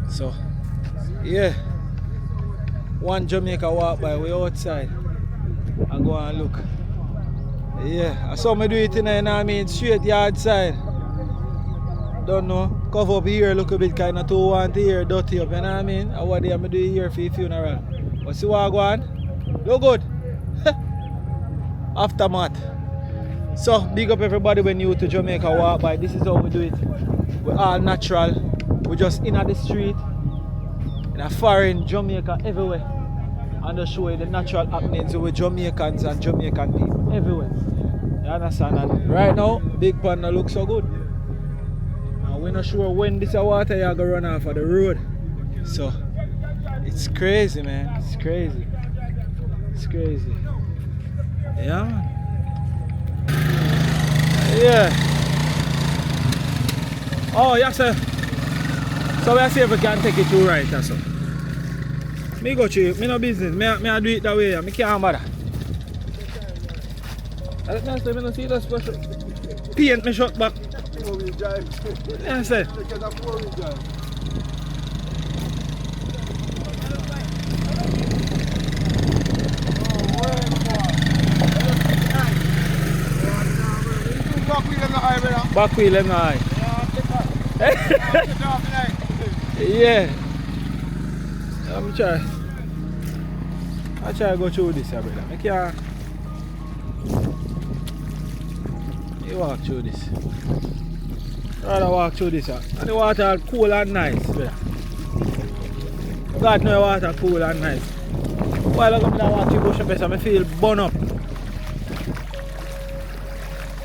So, yeah, one Jamaica walk by, way outside. I go and look. Yeah, I saw me do it in there, you know what I mean, straight yard side. Don't know, cover up here a little bit, kind of too want to hear dirty up, you know what I mean? I want to do here for the funeral. But see what I go on? Look good. Aftermath. So, big up everybody when you to Jamaica walk by. This is how we do it. We're all natural. We're just in at the street, in a foreign Jamaica everywhere. And just show you the natural happenings with Jamaicans and Jamaican people everywhere. You understand? And right now, Big Pan looks so good. And we're not sure when this water you're gonna run off of the road. So it's crazy man. It's crazy. It's crazy. Yeah man. Yeah. Oh yes sir. So we see if we can take it to right or so. Me go through, me no business, me I do it that way, me can't bother. I don't see the special paint me shot back. Yeah, I say. Back wheel in the eye. Yeah. I'm try. I try to go through this, brother. I can't. You walk through this. Rather walk through this, and the water cool and nice, brother. God know the water cool and nice. While I come down walk through bush, I feel burn up.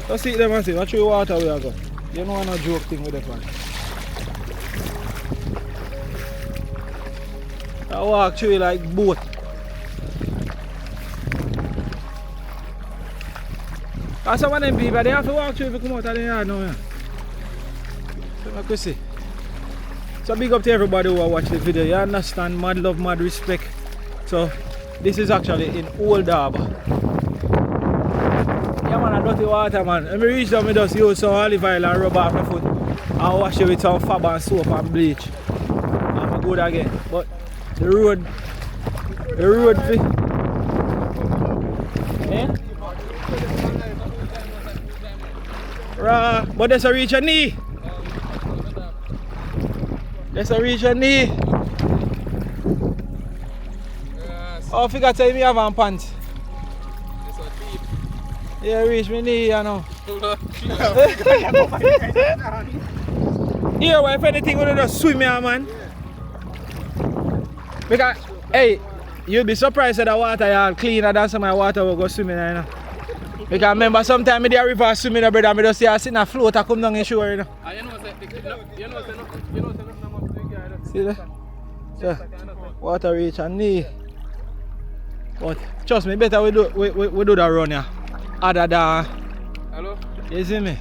So see them and see, watch the water we are going. You know no joke thing with the fan. I walk through like boat. Because some of them people, they have to walk through if you come out of the yard now. Yeah. So I could see. So big up to everybody who watch the video. You understand, mad love, mad respect. So this is actually in Old Harbour. Yeah man, a dirty water man. When I reach down, I just use some olive oil and rub off my foot. And wash it with some fab and soap and bleach. And I'm good again. But the road eh? But there's a reach your knee. There's a reach your knee. Oh, I forgot to say me have on pants. Yeah, reach my knee, you know. Here, if anything, we're gonna just swim here, man. Because, hey, you'll be surprised that the water is cleaner than some of the water will go swimming in, you know. Because I remember sometimes in the river swimming, brother, I just see I see a float I come down in shore, you know. See that? So, water reach and knee. But trust me, better we do that run here. Other than, hello? You see me?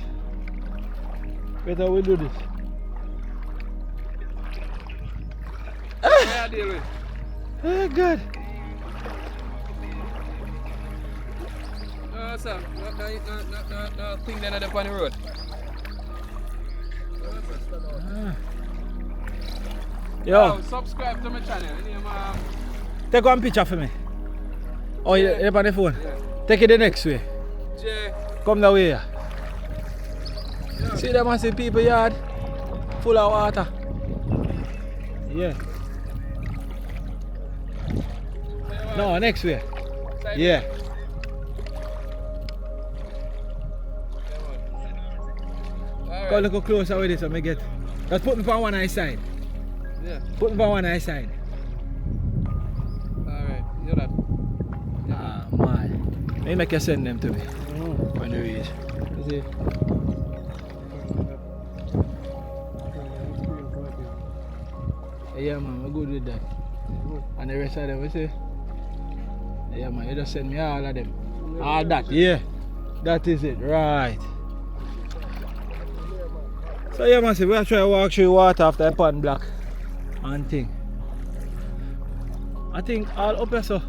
Better we do this. Oh God.
No, sir. No thing that up on the road.
Yo.
Subscribe to my channel.
Take one picture for me. Oh, you're on the phone? Yeah. Take it the next way.
Jay.
Come that way. Yeah. See them and see people yard full of water. Yeah. No, next way. Yeah. Go a little closer with it so I get. Just put me on one eye side.
Yeah.
Put me on one eye side.
Alright, you're that.
Ah, man. Maybe make you send them to me when you reach. You see? Yeah, man, we're good with that. And the rest of them, we see? Yeah, man, you just send me all of them. All that, yeah. That is it, right. So, yeah, man, see, we're trying to walk through water after a pan block and thing. I think all up here, so.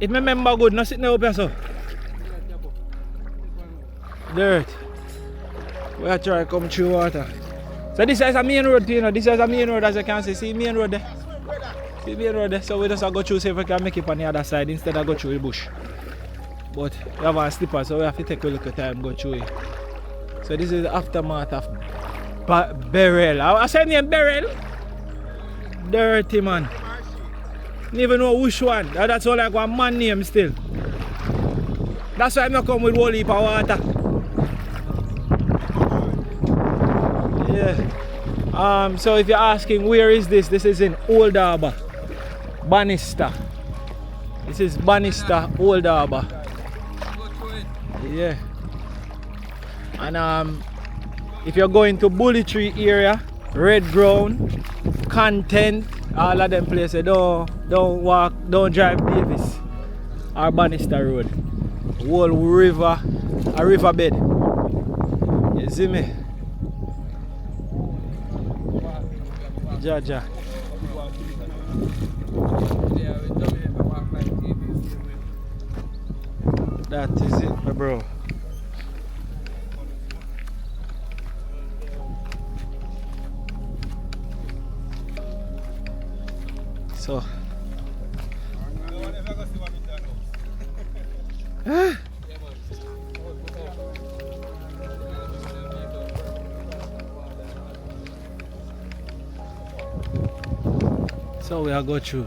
If I remember good, not sitting up here, so. Dirt. We are trying to come through water. So this is a main road, you know. This is a main road, as you can see. See main road there. See main road there. So we just go through, see if we can make it on the other side instead of go through the bush. But we have a slipper, so we have to take a little time go through it. So this is the aftermath of Beryl. I say name Beryl. Dirty man. Don't even know which one. That's all like one man name still. That's why I'm not come with whole heap of water. Yeah. So if you're asking where is this is in Old Harbour. Bannister. This is Bannister, Old Harbour. Yeah. And if you're going to Bully Tree area, Red Ground, Content, all of them places, don't walk, don't drive Davis or Bannister Road. Whole river, a riverbed. You see me? Jaja. That is it, my bro. So So we are go through.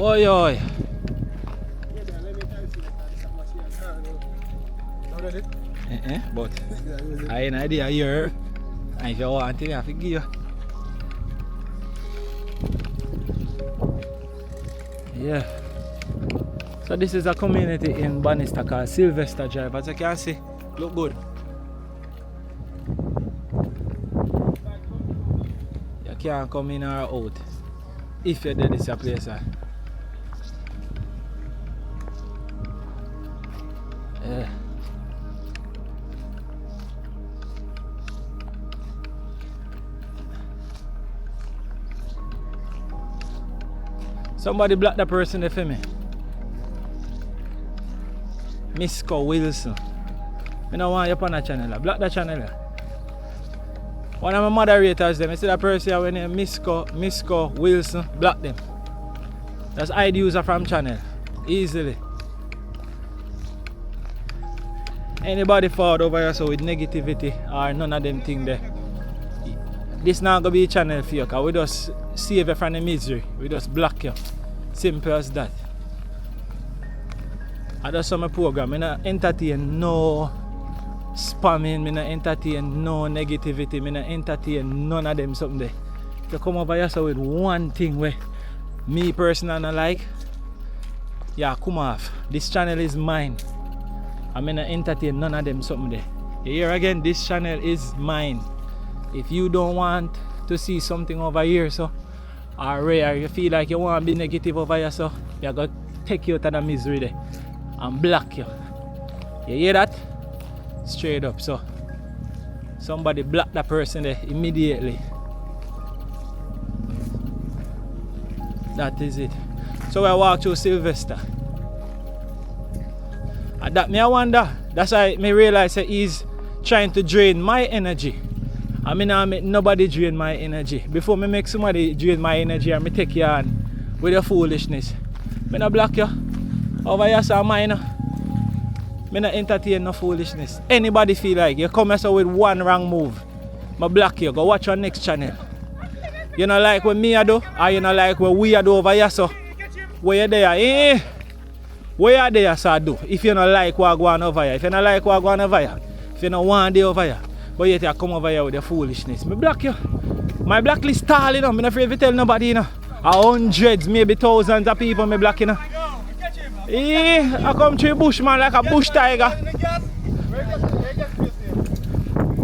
Oi oi. But I ain't idea here. And if you want it, I have to give you. Yeah. So this is a community in Bannister called Sylvester Drive. As you can see, look good. You can't come in or out if you're there. This is a place. Yeah. Somebody block that person there for me. Misco Wilson. I don't want you up on that channel. Block that channel. One of my moderators them. I see that person when they Misco Wilson. Block them. That's ID user from channel. Easily. Anybody forward over here so with negativity or none of them thing there. This not gonna be a channel for you, cause we just save you from the misery. We just block you. Simple as that. I just saw my program. I not entertain no spamming, I not entertain no negativity, I not entertain none of them something there. If you come over here so with one thing where me personally not like, yeah, come off. This channel is mine. I'm not entertain none of them something there. You hear again, this channel is mine. If you don't want to see something over here, so or rare, you feel like you want to be negative over here, so you're going to take you out of the misery there and block you. You hear that? Straight up. So somebody block that person there immediately. That is it. So I walk through Sylvester. And that me I wonder. That's why me realize that he's trying to drain my energy. I mean, I make nobody drain my energy. Before me make somebody drain my energy, I me take you on with your foolishness. Me not block you. Over here, so mine. Me not entertain no foolishness. Anybody feel like you come here with one wrong move, I block you. Go watch your next channel. You not like what me I do, or you not like what we I do over here, so where you there? Where you there, so do? If you not like what I go on over here, if you not like what I go on over here, if you not want to over here. But yet you come over here with your foolishness. Me block you. My blacklist tall, you know. I'm not afraid to tell nobody, you know. Hundreds, maybe thousands of people me block, you know. I come through bush, man, like a bush tiger.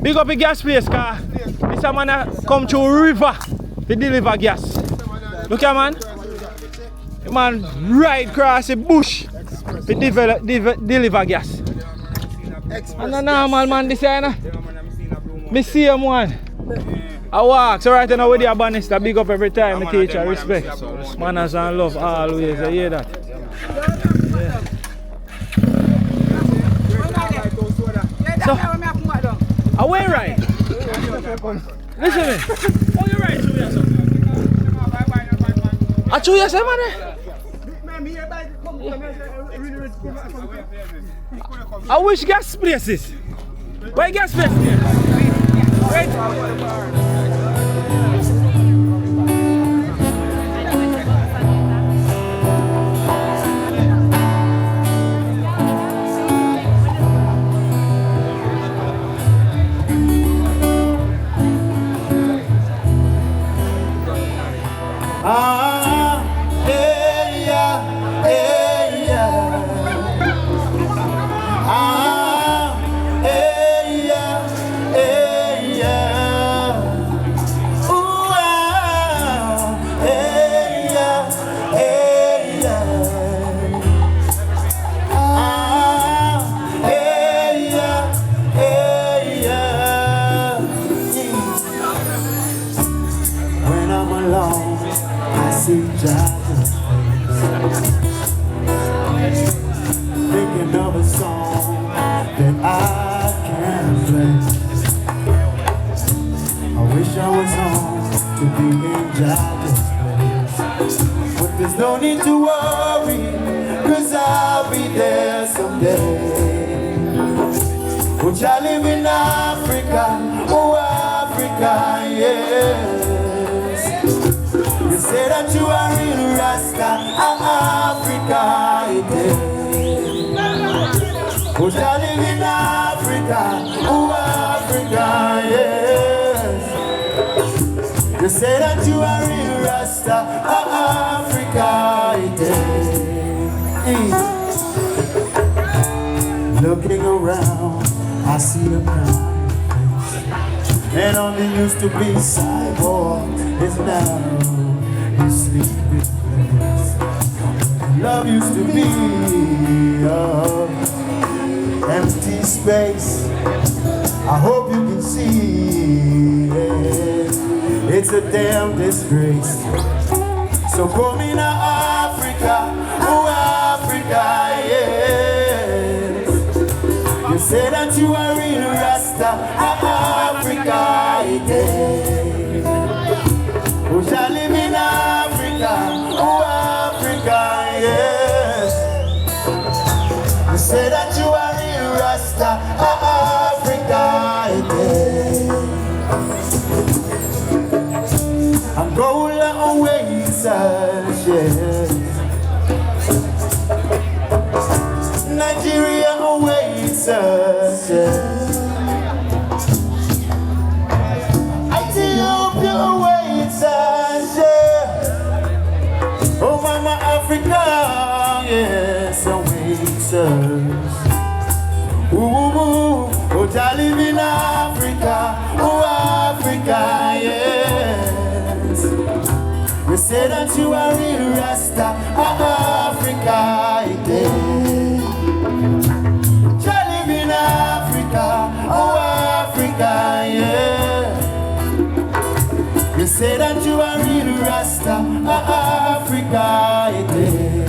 Big up the gas place, car. This a man come through river to deliver gas. Look here, man. The man ride across the bush to deliver gas. And a normal man, this here, you know. Me see him one. I walk, so right now with the Bannister, big up every time, I teach her respect. Manners and love always, I hear that. Yeah. So, away right? Listen to me. Oh, you right through yourself? I through yourself, man? I wish gas places. Where gas places? Right.
Thinking of a song that I can play. I wish I was home to be in Jaja's place. But there's no need to worry, 'cause I'll be there someday. Which I live in Africa, oh Africa, yes. You say that you are real Rasta, Africa, yes. Which I live in Africa, oh Africa, yes. You say that you are real Rasta, Africa, yes. Looking around, I see a kind face, and on the used to be sidewalk is now his sleeping place. Love used to be empty space. I hope you can see it's a damn disgrace. So come in Africa, oh Africa, yes. You say that you are real Rasta, Africa, yes. Who shall live in Africa, oh Africa, yes. You say that you are real Rasta, Africa, yes. Angola awaits us, yes. Nigeria awaits us, yes. Ethiopia awaits us, yeah. Oh, Mama Africa, yes, awaits us. Ooh, oh, I live in Africa, oh, Africa, yes. You say that you are real Rasta, Africa, yes. I live in Africa, oh, Africa, yeah. You say that you are real Rasta, Africa, yeah.